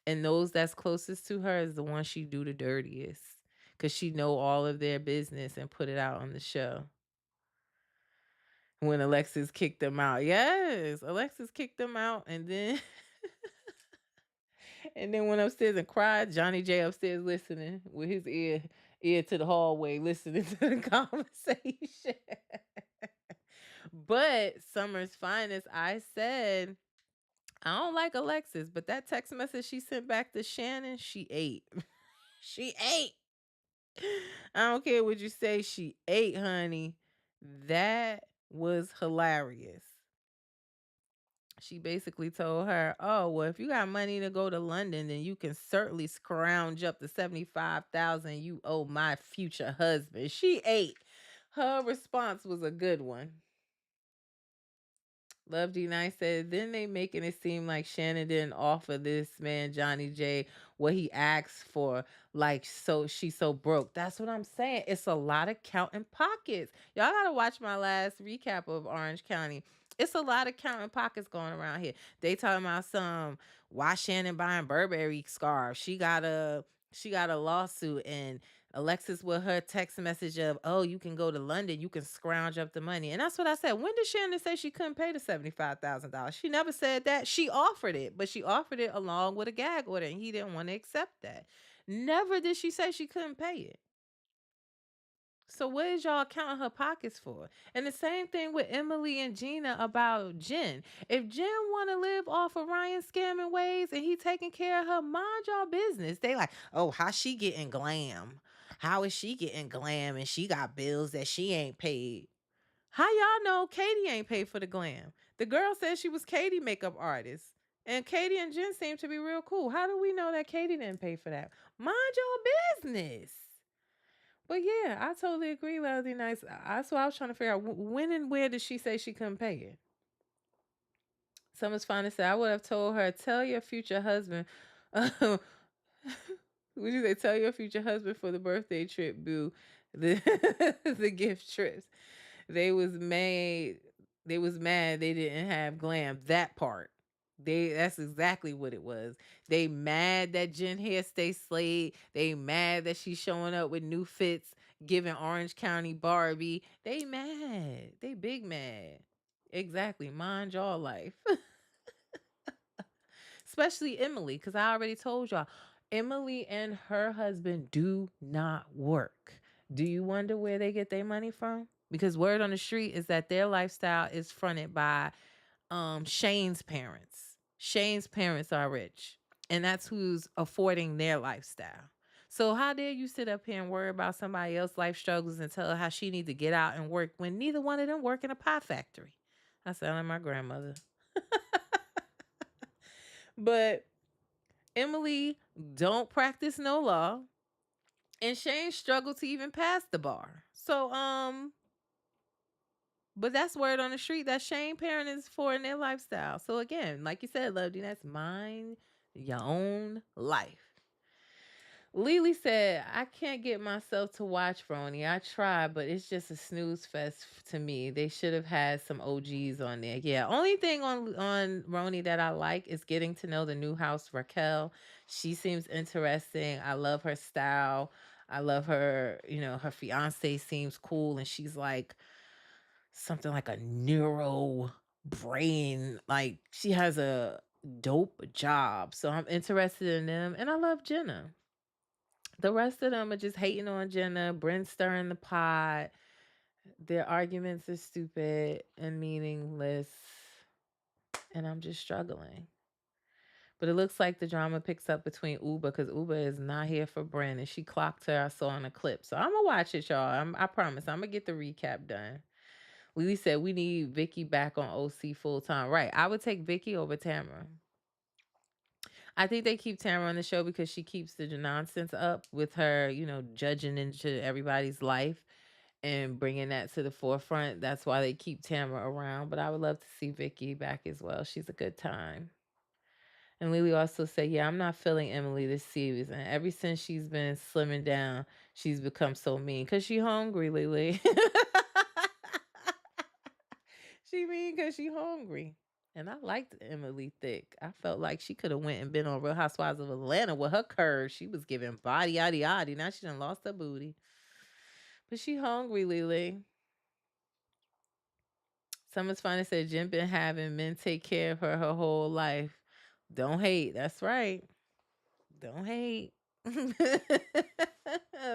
A: And those that's closest to her is the one she do the dirtiest. Cause she know all of their business and put it out on the show. When Alexis kicked them out. Yes. Alexis kicked them out and then and then went upstairs and cried. Johnny J upstairs listening with his ear to the hallway, listening to the conversation. But Summer's Finest, I said I don't like Alexis, but that text message she sent back to Shannon, she ate. She ate. I don't care what you say, she ate, honey. That was hilarious. She basically told her, "Oh, well, if you got money to go to London, then you can certainly scrounge up the 75,000 you owe my future husband." She ate. Her response was a good one. Love D Nice said, then they making it seem like Shannon didn't offer this man Johnny J what he asked for. Like, so she's so broke. That's what I'm saying. It's a lot of counting pockets. Y'all gotta watch my last recap of Orange County. It's a lot of counting pockets going around here. They talking about some why Shannon buying Burberry scarves. She got a lawsuit, and Alexis with her text message of, "Oh, you can go to London, you can scrounge up the money." And that's what I said. When did Shannon say she couldn't pay the $75,000? She never said that. She offered it, but she offered it along with a gag order, and he didn't want to accept that. Never did she say she couldn't pay it. So what is y'all counting her pockets for? And the same thing with Emily and Gina about Jen. If Jen want to live off of Ryan scamming ways and he taking care of her, mind y'all business. They like, oh, how she getting glam? How is she getting glam and she got bills that she ain't paid? How y'all know Katie ain't paid for the glam? The girl said she was Katie makeup artist. And Katie and Jen seem to be real cool. How do we know that Katie didn't pay for that? Mind your business. But yeah, I totally agree, Lousy Nice. That's what I was trying to figure out. When and where did she say she couldn't pay it? Someone's finally said, I would have told her, tell your future husband. Would you say, tell your future husband for the birthday trip, boo? The, the gift trips. They was made, they was mad they didn't have glam. That part. That's exactly what it was. They mad that Jen hair stay slayed. They mad that she's showing up with new fits, giving Orange County Barbie. They mad. They big mad. Exactly. Mind y'all life. Especially Emily, because I already told y'all, Emily and her husband do not work. Do you wonder where they get their money from? Because word on the street is that their lifestyle is fronted by Shane's parents. Shane's parents are rich, and that's who's affording their lifestyle. So how dare you sit up here and worry about somebody else's life struggles and tell her how she need to get out and work when neither one of them work in a pie factory? I sound like my grandmother. But Emily don't practice no law, and Shane struggled to even pass the bar. So but that's word on the street that Shane parent is for in their lifestyle. So again, like you said, Love, that's mind your own life. Lily said, I can't get myself to watch Roni. I try, but it's just a snooze fest to me. They should have had some OGs on there. Yeah, only thing on Roni that I like is getting to know the new house, Raquel. She seems interesting. I love her style. I love her, her fiance seems cool, and she's like something like a neuro brain. Like she has a dope job. So I'm interested in them. And I love Jenna. The rest of them are just hating on Jenna, Brent stirring the pot. Their arguments are stupid and meaningless. And I'm just struggling. But it looks like the drama picks up between Uba because Uba is not here for Brent, and she clocked her. I saw in a clip, so I'm gonna watch it, y'all. I promise. I'm gonna get the recap done. Lily said we need Vicky back on OC full time. Right, I would take Vicky over Tamara. I think they keep Tamara on the show because she keeps the nonsense up with her, judging into everybody's life and bringing that to the forefront. That's why they keep Tamara around. But I would love to see Vicky back as well. She's a good time. And Lily also said, "Yeah, I'm not feeling Emily this season. Ever since she's been slimming down, she's become so mean. Cause she hungry, Lily. She mean cause she hungry." And I liked Emily Thick. I felt like she could have went and been on Real Housewives of Atlanta with her curves. She was giving body yaddy yaddy. Now she done lost her booty. But she hungry, Lily. Summer's Finest said Jen been having men take care of her whole life. Don't hate. That's right. Don't hate.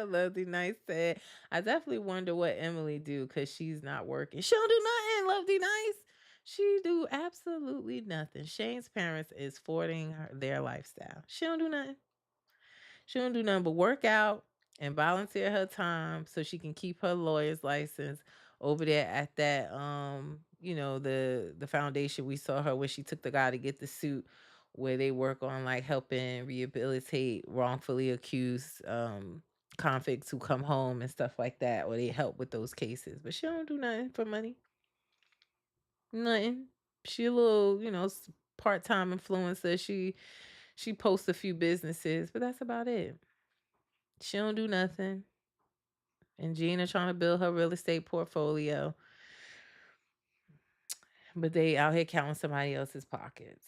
A: Lovely Nice said, I definitely wonder what Emily do because she's not working. She don't do nothing, Lovely Nice. She do absolutely nothing. Shane's parents is forwarding their lifestyle. She don't do nothing. She don't do nothing but work out and volunteer her time so she can keep her lawyer's license over there at that the foundation we saw her when she took the guy to get the suit where they work on like helping rehabilitate wrongfully accused convicts who come home and stuff like that, or they help with those cases. But she don't do nothing for money. Nothing. She a little, part-time influencer. She posts a few businesses, but that's about it. She don't do nothing. And Gina trying to build her real estate portfolio, but they out here counting somebody else's pockets.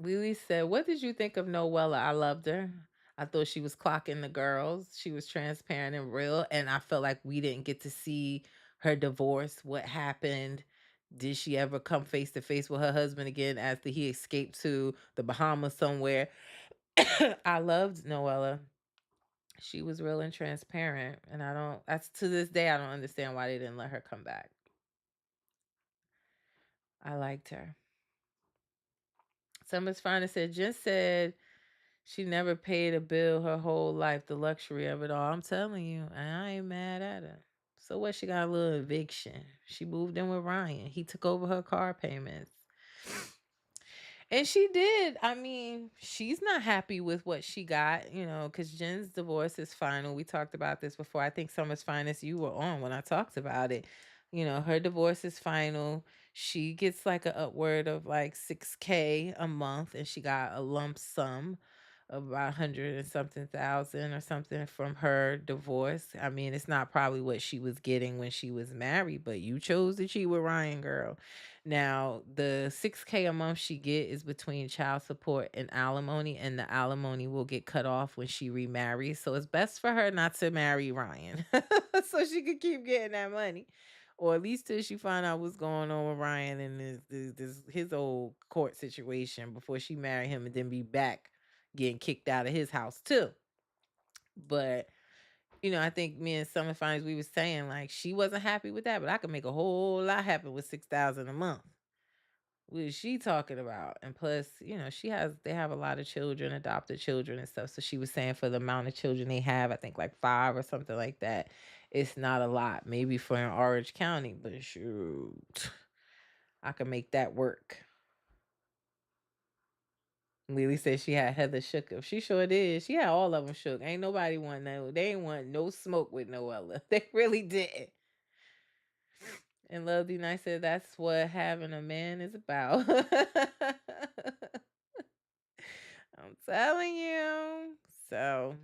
A: Lily said, "What did you think of Noella? I loved her. I thought she was clocking the girls. She was transparent and real, and I felt like we didn't get to see her divorce. What happened? Did she ever come face to face with her husband again after he escaped to the Bahamas somewhere?" I loved Noella. She was real and transparent, and that's to this day I don't understand why they didn't let her come back. I liked her. Summer's Finest said, Jen said she never paid a bill her whole life, the luxury of it all. I'm telling you, and I ain't mad at her. So what? She got a little eviction. She moved in with Ryan. He took over her car payments. And she did. I mean, she's not happy with what she got, because Jen's divorce is final. We talked about this before. I think Summer's Finest, you were on when I talked about it. Her divorce is final. She gets like a upward of like 6K a month, and she got a lump sum of about 100 and something thousand or something from her divorce. I mean, it's not probably what she was getting when she was married, but you chose to cheat with Ryan, girl. Now, the 6K a month she get is between child support and alimony, and the alimony will get cut off when she remarries. So it's best for her not to marry Ryan so she could keep getting that money. Or at least till she find out what's going on with Ryan and his old court situation before she marry him and then be back getting kicked out of his house too. But I think me and Summer Finance, we was saying like she wasn't happy with that, but I could make a whole lot happen with 6,000 a month. What is she talking about? And plus, they have a lot of children, adopted children and stuff. So she was saying for the amount of children they have, I think like 5 or something like that, it's not a lot. Maybe for an Orange County, but shoot, I can make that work. Lily said she had Heather shook up. She sure did. She had all of them shook. Ain't nobody want no. They ain't want no smoke with Noella. They really didn't. And Lovely Night said that's what having a man is about. I'm telling you. So,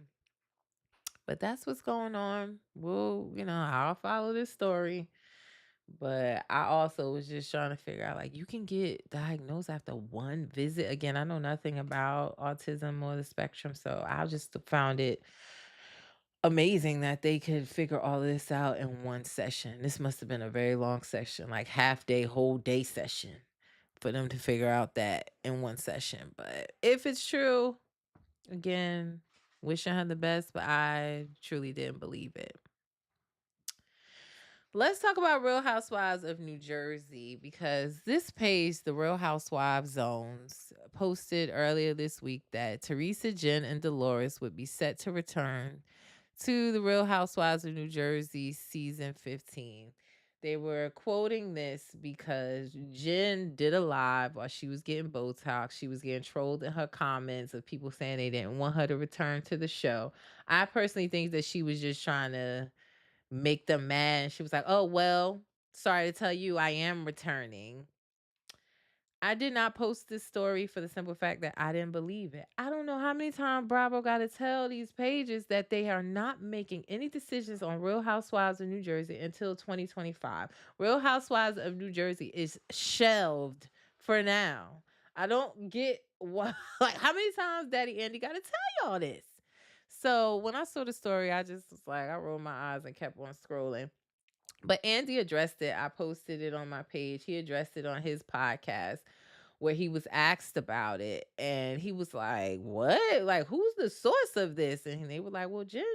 A: but that's what's going on. I'll follow this story. But I also was just trying to figure out like you can get diagnosed after one visit. Again, I know nothing about autism or the spectrum, so I just found it amazing that they could figure all this out in one session. This must have been a very long session, like half day, whole day session for them to figure out that in one session. But if it's true, again, wishing her the best, but I truly didn't believe it. Let's talk about Real Housewives of New Jersey because this page, the Real Housewives Zones, posted earlier this week that Teresa, Jen, and Dolores would be set to return to the Real Housewives of New Jersey season 15. They were quoting this because Jen did a live while she was getting Botox. She was getting trolled in her comments of people saying they didn't want her to return to the show. I personally think that she was just trying to make them mad. She was like, "Oh well, sorry to tell you, I am returning." I did not post this story for the simple fact that I didn't believe it. I don't know how many times Bravo got to tell these pages that they are not making any decisions on Real Housewives of New Jersey until 2025. Real Housewives of New Jersey is shelved for now. I don't get what, like, how many times Daddy Andy got to tell y'all this? So when I saw the story, I just was like, I rolled my eyes and kept on scrolling. But Andy addressed it. I posted it on my page. He addressed it on his podcast where he was asked about it. And he was like, "What? Like, who's the source of this?" And they were like, "Well, Jen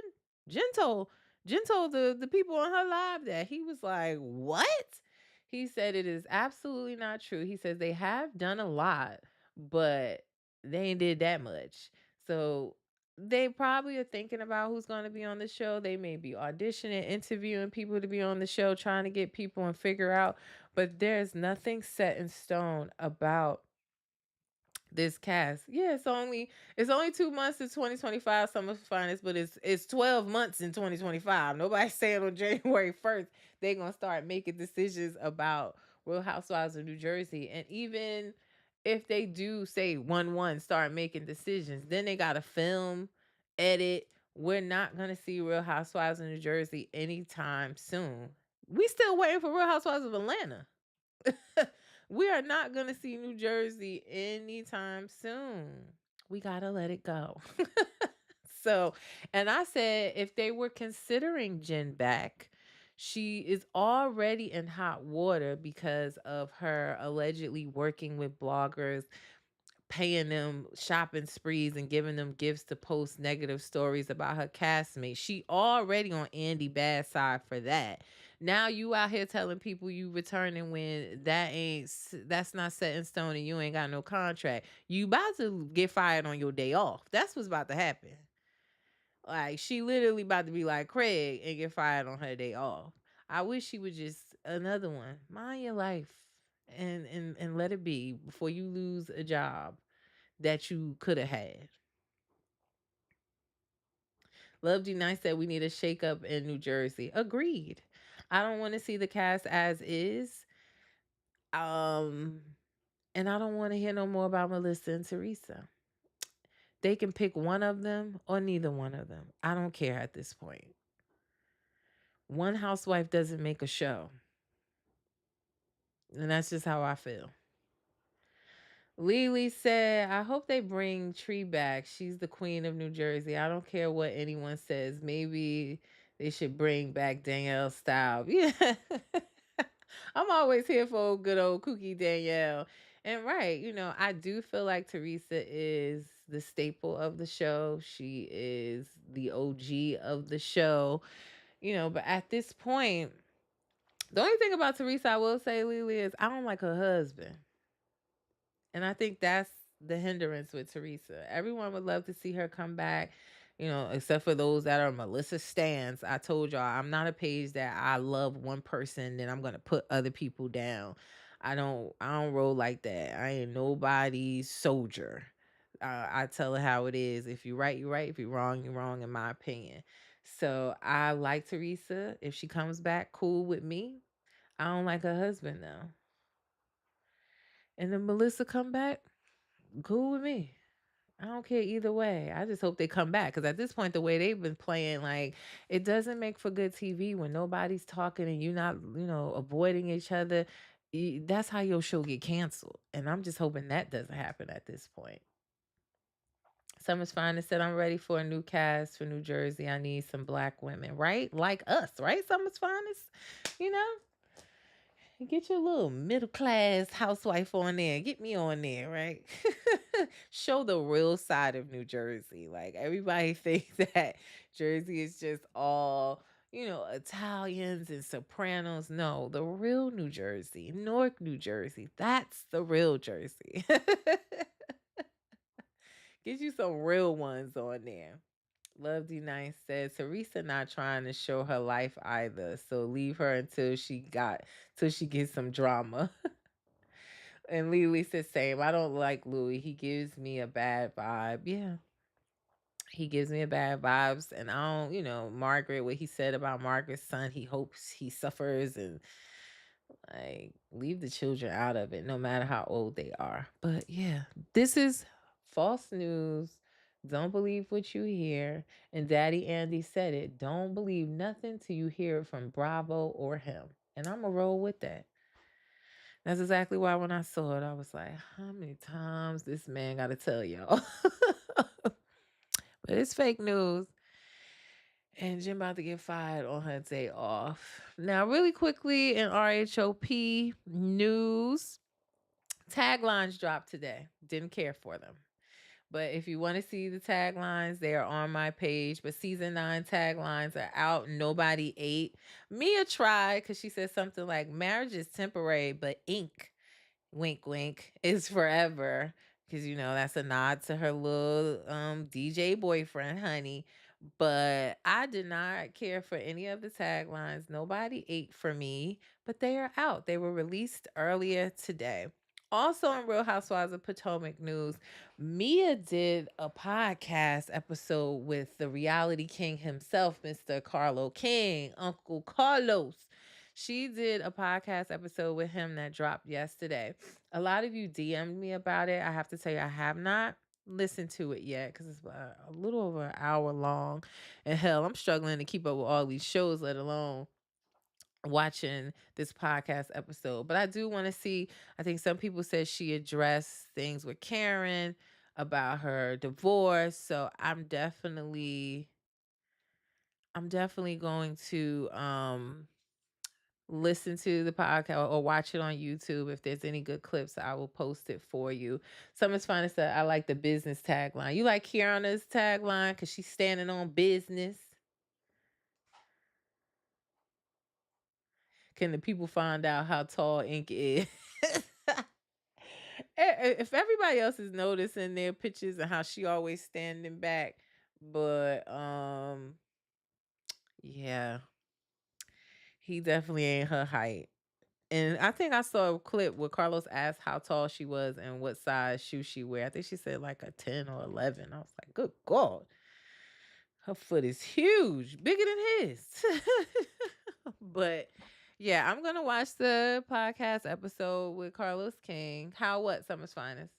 A: told, Jen told the people on her live that." He was like, "What?" He said it is absolutely not true. He says they have done a lot, but they ain't did that much. So they probably are thinking about who's going to be on the show. They may be auditioning, interviewing people to be on the show, trying to get people and figure out. But there's nothing set in stone about this cast. Yeah, it's only 2 months to 2025 Summer Finest, but it's 12 months in 2025. Nobody's saying on January 1st they're gonna start making decisions about Real Housewives of New Jersey. And even if they do say 1-1 start making decisions, then they gotta film, edit. We're not gonna see Real Housewives of New Jersey anytime soon. We still waiting for Real Housewives of Atlanta. We are not going to see New Jersey anytime soon. We got to let it go. So, and I said if they were considering Jen back, she is already in hot water because of her allegedly working with bloggers, paying them shopping sprees and giving them gifts to post negative stories about her castmates. She already on Andy bad side for that. Now you out here telling people you returning when that's not set in stone and you ain't got no contract. You about to get fired on your day off. That's what's about to happen. Like she literally about to be like Craig and get fired on her day off. I wish she would just another one. Mind your life and let it be before you lose a job that you could have had. Love D Nice said we need a shakeup in New Jersey. Agreed. I don't want to see the cast as is. Um, and I don't want to hear no more about Melissa and Teresa. They can pick one of them or neither one of them. I don't care at this point. One housewife doesn't make a show. And that's just how I feel. Lily said, I hope they bring Tree back. She's the queen of New Jersey. I don't care what anyone says. Maybe they should bring back Danielle Staub. Yeah. I'm always here for good old kooky Danielle. And right, I do feel like Teresa is the staple of the show. She is the OG of the show. But at this point, the only thing about Teresa I will say, Lily, is I don't like her husband. And I think that's the hindrance with Teresa. Everyone would love to see her come back, except for those that are Melissa Stans. I told y'all I'm not a page that I love one person, then I'm gonna put other people down. I don't roll like that. I ain't nobody's soldier. I tell her how it is. If you're right, you're right. If you're wrong, you're wrong, in my opinion. So I like Teresa. If she comes back, cool with me. I don't like her husband though. And then Melissa come back, cool with me. I don't care either way. I just hope they come back because at this point, the way they've been playing, like it doesn't make for good TV when nobody's talking and you're not, avoiding each other. That's how your show get canceled, and I'm just hoping that doesn't happen at this point. Summer's Finest said, "I'm ready for a new cast for New Jersey. I need some black women, right? Like us, right? Summer's Finest, you know." Get your little middle class housewife on there. Get me on there, right? Show the real side of New Jersey. Like everybody thinks that Jersey is just all, Italians and Sopranos. No, the real New Jersey, Newark, New Jersey. That's the real Jersey. Get you some real ones on there. Love D Nice said Teresa not trying to show her life either, so leave her till she gets some drama. And Lily said same. I don't like Louis. He gives me a bad vibe. Yeah, he gives me a bad vibes, and I don't, Margaret. What he said about Margaret's son, he hopes he suffers, and like leave the children out of it, no matter how old they are. But yeah, this is false news. Don't believe what you hear. And Daddy Andy said it. Don't believe nothing till you hear it from Bravo or him. And I'm going to roll with that. That's exactly why when I saw it, I was like, how many times this man got to tell y'all? But it's fake news. And Jim about to get fired on her day off. Now, really quickly in RHOP news, taglines dropped today. Didn't care for them. But if you want to see the taglines, they are on my page. But season 9 taglines are out. Nobody ate. Mia tried because she said something like, marriage is temporary, but ink, wink, wink, is forever. Because, that's a nod to her little DJ boyfriend, honey. But I did not care for any of the taglines. Nobody ate for me, but they are out. They were released earlier today. Also on Real Housewives of Potomac news, Mia did a podcast episode with the reality king himself, Mr. Carlo King, Uncle Carlos. She did a podcast episode with him that dropped yesterday. A lot of you DM'd me about it. I have to tell you, I have not listened to it yet because it's a little over an hour long. And hell, I'm struggling to keep up with all these shows, let alone watching this podcast episode. But I do want to see, I think some people said she addressed things with Karen about her divorce. So I'm definitely going to listen to the podcast or watch it on YouTube. If there's any good clips, I will post it for you. Someone's finally said, I like the business tagline. You like Kiana's tagline because she's standing on business? Can the people find out how tall Ink is? If everybody else is noticing their pictures and how she always standing back, but yeah, he definitely ain't her height. And I think I saw a clip where Carlos asked how tall she was and what size shoe she wear. I think she said like a 10 or 11. I was like, good God. Her foot is huge, bigger than his. But yeah, I'm going to watch the podcast episode with Carlos King. How, what, Summer's Finest?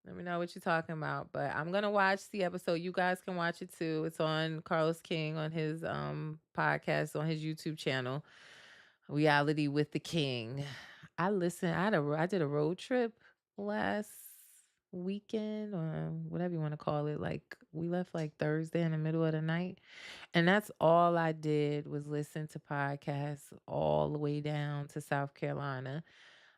A: Let me know what you're talking about. But I'm gonna watch the episode. You guys can watch it too. It's on Carlos King on his podcast on his YouTube channel. Reality with the King. I listened. I did a road trip last weekend or whatever you want to call it. Like we left like Thursday in the middle of the night, and that's all I did was listen to podcasts all the way down to South Carolina.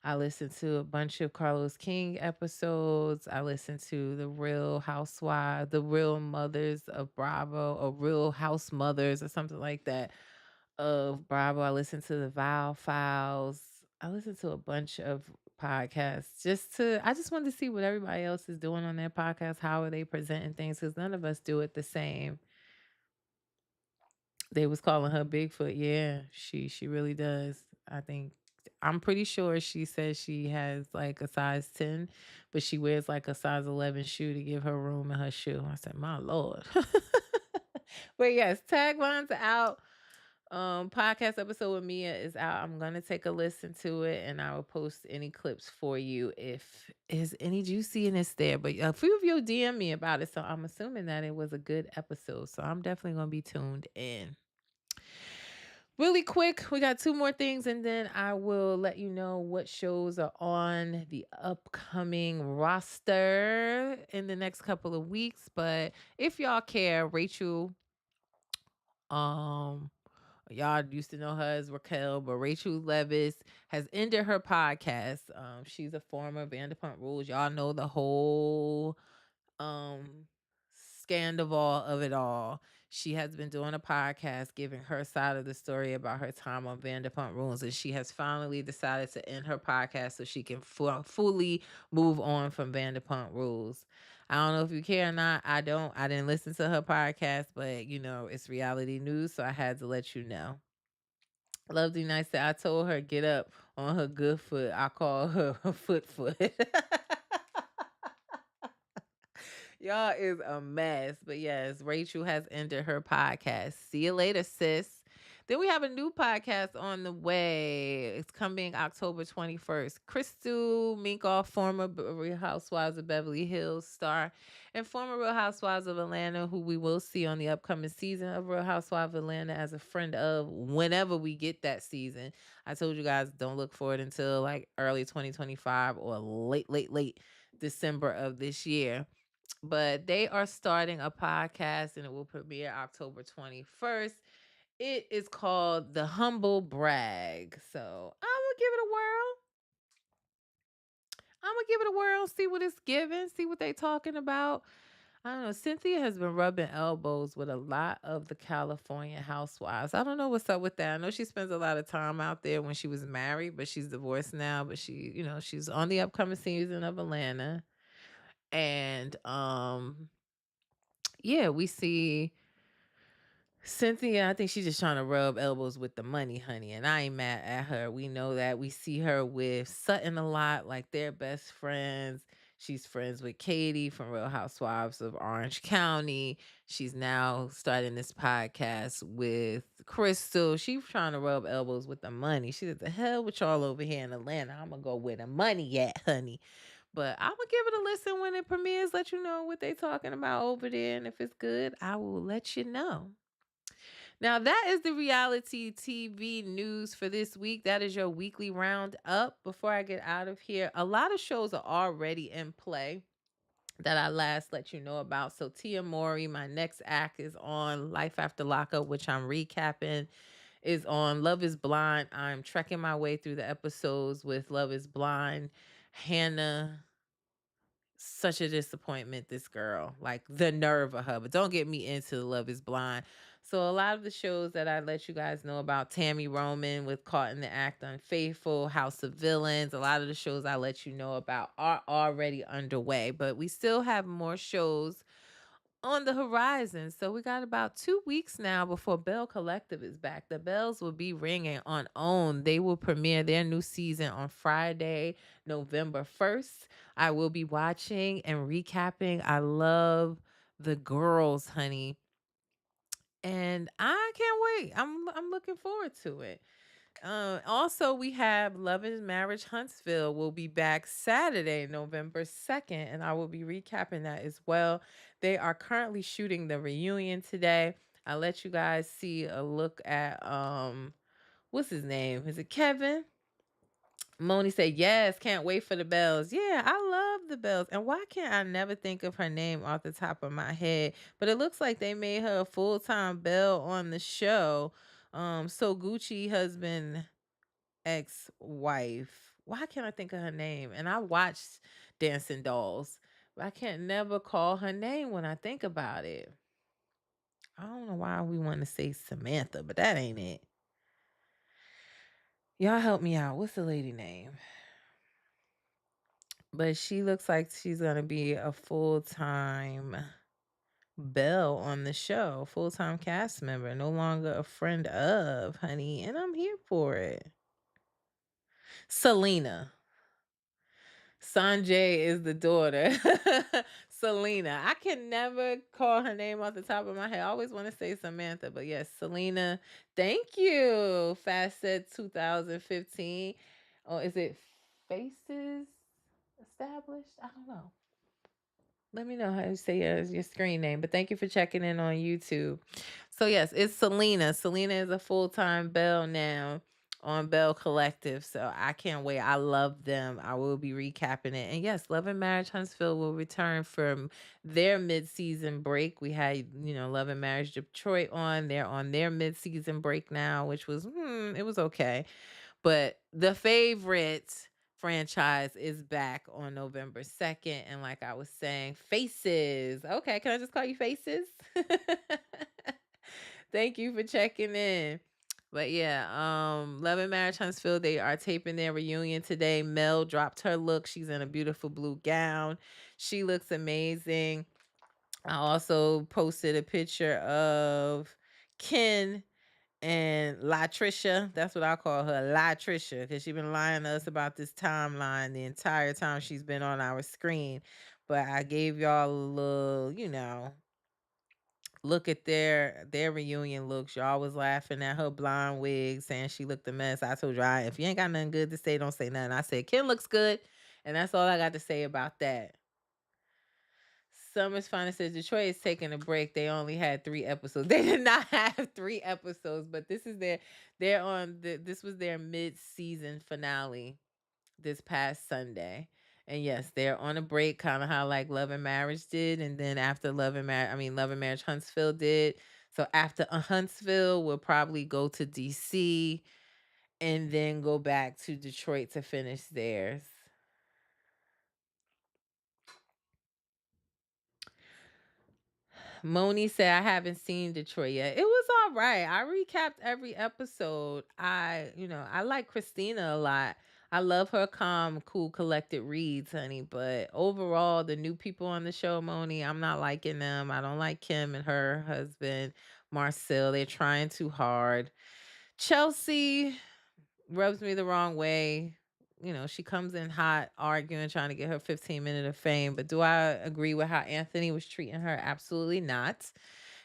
A: I listened to a bunch of Carlos King episodes. I listened to the Real Housewives, the Real Mothers of Bravo, or Real House Mothers, or something like that of Bravo. I listened to the Vow Files. I listened to a bunch of podcasts I just wanted to see what everybody else is doing on their podcast. How are they presenting things? Because none of us do it the same. They was calling her Bigfoot. Yeah, she really does. I think I'm pretty sure she says she has like a size 10, but she wears like a size 11 shoe to give her room in her shoe. I said, my Lord. But yes, taglines are out. Podcast episode with Mia is out. I'm gonna take a listen to it and I will post any clips for you if is any juiciness there. But a few of you DM me about it, so I'm assuming that it was a good episode. So I'm definitely gonna be tuned in. Really quick, we got two more things, and then I will let you know what shows are on the upcoming roster in the next couple of weeks. But if y'all care, Rachel, um, Y'all used to know her as Raquel, but Rachel Levis has ended her podcast. She's a former Vanderpump Rules. Y'all know the whole um scandal of it all. She has been doing a podcast giving her side of the story about her time on Vanderpump Rules, and she has finally decided to end her podcast so she can fully move on from Vanderpump Rules. I don't know if you care or not. I don't. I didn't listen to her podcast, but it's reality news, so I had to let you know. Lovely Night said I told her get up on her good foot. I call her foot. Y'all is a mess. But yes, Rachel has ended her podcast. See you later, sis. Then we have a new podcast on the way. It's coming October 21st. Crystal Minkoff, former Real Housewives of Beverly Hills star, and former Real Housewives of Atlanta, who we will see on the upcoming season of Real Housewives of Atlanta as a friend of whenever we get that season. I told you guys don't look for it until like early 2025 or late December of this year, but they are starting a podcast and it will premiere October 21st. It is called The Humble Brag. So I'm going to give it a whirl. I'm going to give it a whirl, see what it's giving, see what they talking about. I don't know. Cynthia has been rubbing elbows with a lot of the California housewives. I don't know what's up with that. I know she spends a lot of time out there when she was married, but she's divorced now. But she's on the upcoming season of Atlanta. And yeah, we see Cynthia. I think she's just trying to rub elbows with the money, honey. And I ain't mad at her. We know that. We see her with Sutton a lot, like they're best friends. She's friends with Katie from Real Housewives of Orange County. She's now starting this podcast with Crystal. She's trying to rub elbows with the money. She said, the hell with y'all over here in Atlanta. I'm going to go where the money at, honey. But I'm going to give it a listen when it premieres, let you know what they talking about over there. And if it's good, I will let you know. Now, that is the reality TV news for this week. That is your weekly roundup. Before I get out of here, a lot of shows are already in play that I last let you know about. So, Tia Mori, my next act is on Life After Lockup, which I'm recapping, is on Love is Blind. I'm trekking my way through the episodes with Love is Blind. Hannah, such a disappointment, this girl, like the nerve of her. But don't get me into Love is Blind. So a lot of the shows that I let you guys know about, Tammy Roman with Caught in the Act, Unfaithful, House of Villains, a lot of the shows I let you know about are already underway, but we still have more shows on the horizon. So we got about 2 weeks now before Bell Collective is back. The bells will be ringing on OWN. They will premiere their new season on Friday, November 1st. I will be watching and recapping. I love the girls, honey. And I can't wait. I'm looking forward to it. Also, we have Love and Marriage Huntsville will be back Saturday, November 2nd, and I will be recapping that as well. They are currently shooting the reunion today. I'll let you guys see a look at what's his name? Is it Kevin? Moni said, yes, can't wait for the bells. Yeah, I love the bells. And why can't I never think of her name off the top of my head? But it looks like they made her a full-time belle on the show. So Gucci husband ex-wife. Why can't I think of her name? And I watched Dancing Dolls, but I can't never call her name when I think about it. I don't know why we want to say Samantha, but that ain't it. Y'all help me out. What's the lady name? But she looks like she's gonna be a full-time belle on the show, full-time cast member, no longer a friend of, honey, and I'm here for it. Selena. Sanjay is the daughter. Selena. I can never call her name off the top of my head. I always want to say Samantha, but yes, Selena. Thank you. Fast said 2015. Oh, is it Faces Established? I don't know. Let me know how you say your screen name, but thank you for checking in on YouTube. So yes, it's Selena. Selena is a full-time belle now. on Bell Collective. So I can't wait. I love them. I will be recapping it. And yes, Love and Marriage Huntsville will return from their mid-season break. We had, Love and Marriage Detroit on. They're on their mid-season break now, which was it was okay. But the favorite franchise is back on November 2nd. And like I was saying, Faces. Okay, can I just call you Faces? Thank you for checking in. But yeah, Love and Marriage Huntsville, they are taping their reunion today. Mel dropped her look. She's in a beautiful blue gown. She looks amazing. I also posted a picture of Ken and Latricia. That's what I call her, Latricia, because she's been lying to us about this timeline the entire time she's been on our screen. But I gave y'all a little, look at their reunion looks. Y'all was laughing at her blonde wig, saying she looked a mess. I told y'all, if you ain't got nothing good to say, don't say nothing. I said Ken looks good, and that's all I got to say about that. Summer's Finest says Detroit is taking a break. They only had 3 episodes. They did not have 3 episodes, but this is this was their mid-season finale this past Sunday. And yes, they're on a break, kind of how like Love and Marriage did. And then after Love and Marriage Huntsville did. So after Huntsville, we'll probably go to DC and then go back to Detroit to finish theirs. Moni said, I haven't seen Detroit yet. It was all right. I recapped every episode. I like Christina a lot. I love her calm, cool, collected reads, honey. But overall, the new people on the show, Moni, I'm not liking them. I don't like Kim and her husband, Marcel. They're trying too hard. Chelsea rubs me the wrong way. She comes in hot, arguing, trying to get her 15 minute of fame. But do I agree with how Anthony was treating her? Absolutely not.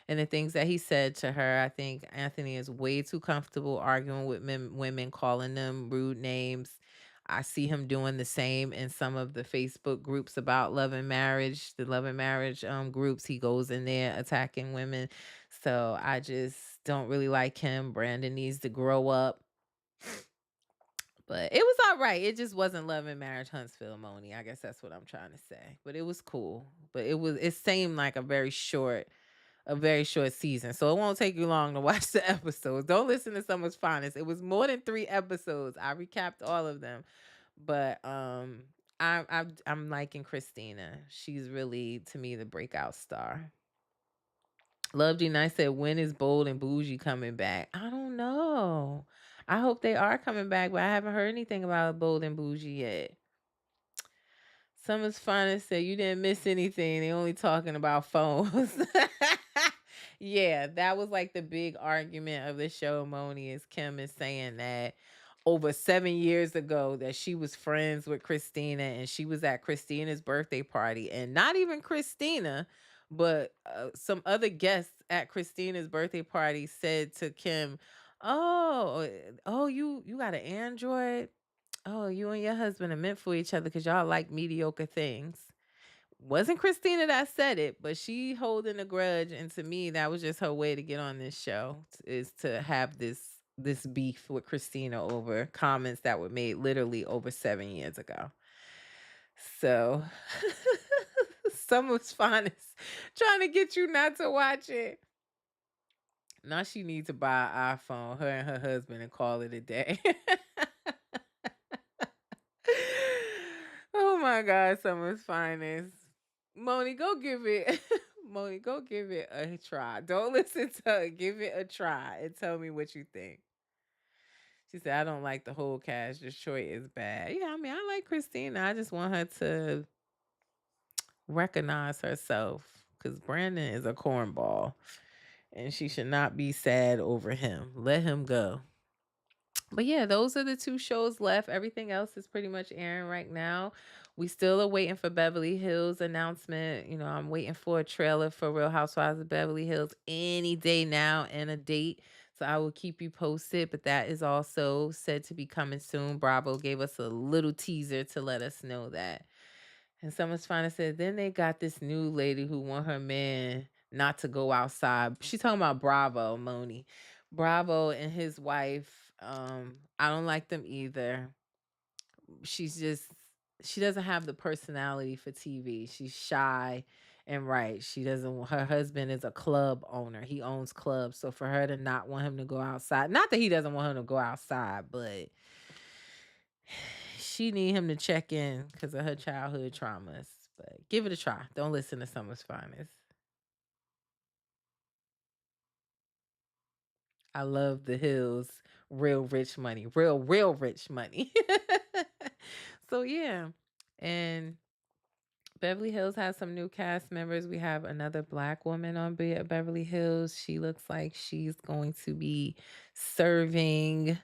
A: And the things that he said to her, I think Anthony is way too comfortable arguing with women, calling them rude names. I see him doing the same in some of the Facebook groups about love and marriage, the love and marriage groups. He goes in there attacking women. So I just don't really like him. Brandon needs to grow up. But it was all right. It just wasn't Love and Marriage Huntsville, Moni. I guess that's what I'm trying to say. But it was cool. But it seemed like a very short season. So it won't take you long to watch the episodes. Don't listen to Summer's Finest. It was more than 3 episodes. I recapped all of them. But I'm liking Christina. She's really, to me, the breakout star. Love G Nice said, when is Bold and Bougie coming back? I don't know. I hope they are coming back, but I haven't heard anything about Bold and Bougie yet. Summer's Finest said, you didn't miss anything. They only talking about phones. Yeah, that was like the big argument of the show, Moni, is Kim is saying that over 7 years ago that she was friends with Christina and she was at Christina's birthday party, and not even Christina, but some other guests at Christina's birthday party said to Kim, "Oh, oh, you got an Android? Oh, you and your husband are meant for each other because y'all like mediocre things." Wasn't Christina that said it, but she holding a grudge, and to me, that was just her way to get on this show, is to have this beef with Christina over comments that were made literally over 7 years ago. So, Summer's Finest trying to get you not to watch it. Now she needs to buy an iPhone, her and her husband, and call it a day. Oh my God, Summer's Finest. Moni, go give it. Moni, go give it a try. Don't listen to her. Give it a try and tell me what you think. She said, I don't like the whole cast. Detroit is bad. Yeah, I mean, I like Christina. I just want her to recognize herself because Brandon is a cornball and she should not be sad over him. Let him go. But yeah, those are the 2 shows left. Everything else is pretty much airing right now. We still are waiting for Beverly Hills announcement. I'm waiting for a trailer for Real Housewives of Beverly Hills any day now and a date. So I will keep you posted. But that is also said to be coming soon. Bravo gave us a little teaser to let us know that. And someone's trying to say, then they got this new lady who want her man not to go outside. She's talking about Bravo, Moni. Bravo and his wife, I don't like them either. She's just she doesn't have the personality for TV. She's shy and right. She doesn't her husband is a club owner. He owns clubs. So for her to not want him to go outside, not that he doesn't want him to go outside, but she need him to check in because of her childhood traumas. But give it a try. Don't listen to Summer's Finest. I love the hills, real rich money, real rich money. So yeah. And Beverly Hills has some new cast members. We have another black woman on Beverly Hills. She looks like she's going to be serving.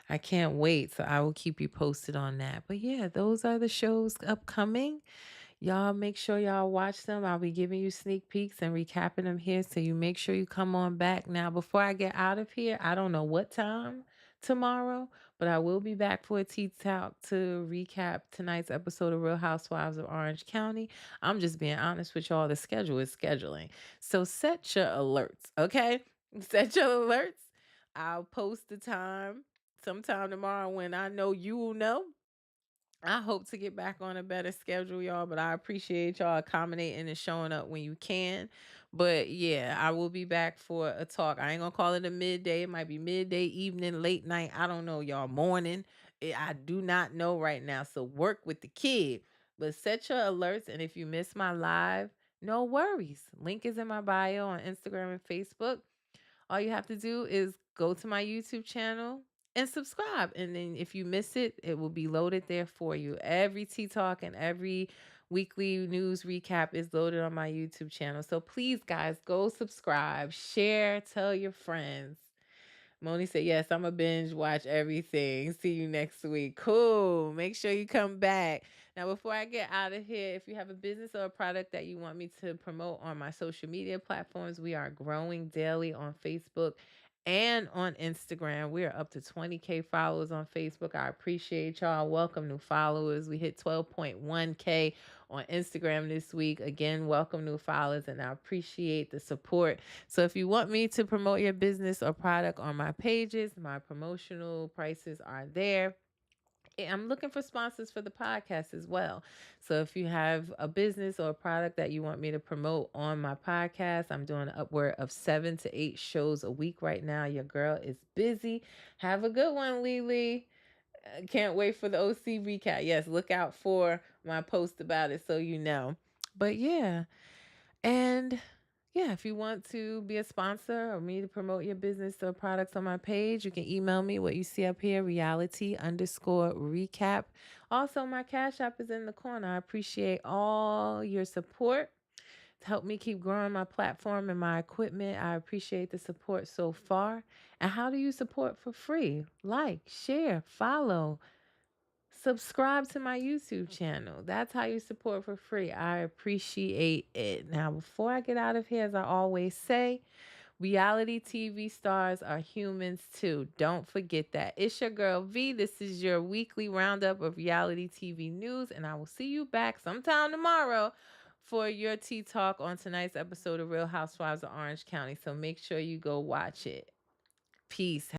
A: I can't wait. So I will keep you posted on that. But yeah, those are the shows upcoming. Y'all make sure y'all watch them. I'll be giving you sneak peeks and recapping them here. So you make sure you come on back. Now, before I get out of here, I don't know what time tomorrow, but I will be back for a tea talk to recap tonight's episode of Real Housewives of Orange County. I'm just being honest with y'all. The schedule is scheduling. So set your alerts, okay? Set your alerts. I'll post the time sometime tomorrow when I know you will know. I hope to get back on a better schedule, y'all, but I appreciate y'all accommodating and showing up when you can. But yeah, I will be back for a talk. I ain't gonna call it a midday. It might be midday, evening, late night. I don't know, y'all. Morning. I do not know right now. So work with the kid. But set your alerts. And if you miss my live, no worries. Link is in my bio on Instagram and Facebook. All you have to do is go to my YouTube channel and subscribe. And then if you miss it, it will be loaded there for you. Every Tea Talk and every weekly news recap is loaded on my YouTube channel. So please, guys, go subscribe, share, tell your friends. Moni said, yes, I'm a binge watch everything. See you next week. Cool. Make sure you come back. Now, before I get out of here, if you have a business or a product that you want me to promote on my social media platforms, we are growing daily on Facebook and on Instagram. We are up to 20K followers on Facebook. I appreciate y'all. Welcome new followers. We hit 12.1K on Instagram this week. Again, welcome new followers, and I appreciate the support. So if you want me to promote your business or product on my pages, my promotional prices are there. I'm looking for sponsors for the podcast as well. So if you have a business or a product that you want me to promote on my podcast, I'm doing upward of 7 to 8 shows a week right now. Your girl is busy. Have a good one, Lily. Can't wait for the OC recap. Yes, look out for my post about it so you know. But yeah. And yeah, if you want to be a sponsor or me to promote your business or products on my page, you can email me what you see up here, reality_recap. Also, my Cash App is in the corner. I appreciate all your support to help me keep growing my platform and my equipment. I appreciate the support so far. And how do you support for free? Like, share, follow. Subscribe to my YouTube channel. That's how you support for free. I appreciate it. Now, before I get out of here, as I always say, reality TV stars are humans too. Don't forget that. It's your girl V. This is your weekly roundup of reality TV news, and I will see you back sometime tomorrow for your tea talk on tonight's episode of Real Housewives of Orange County. So make sure you go watch it. Peace.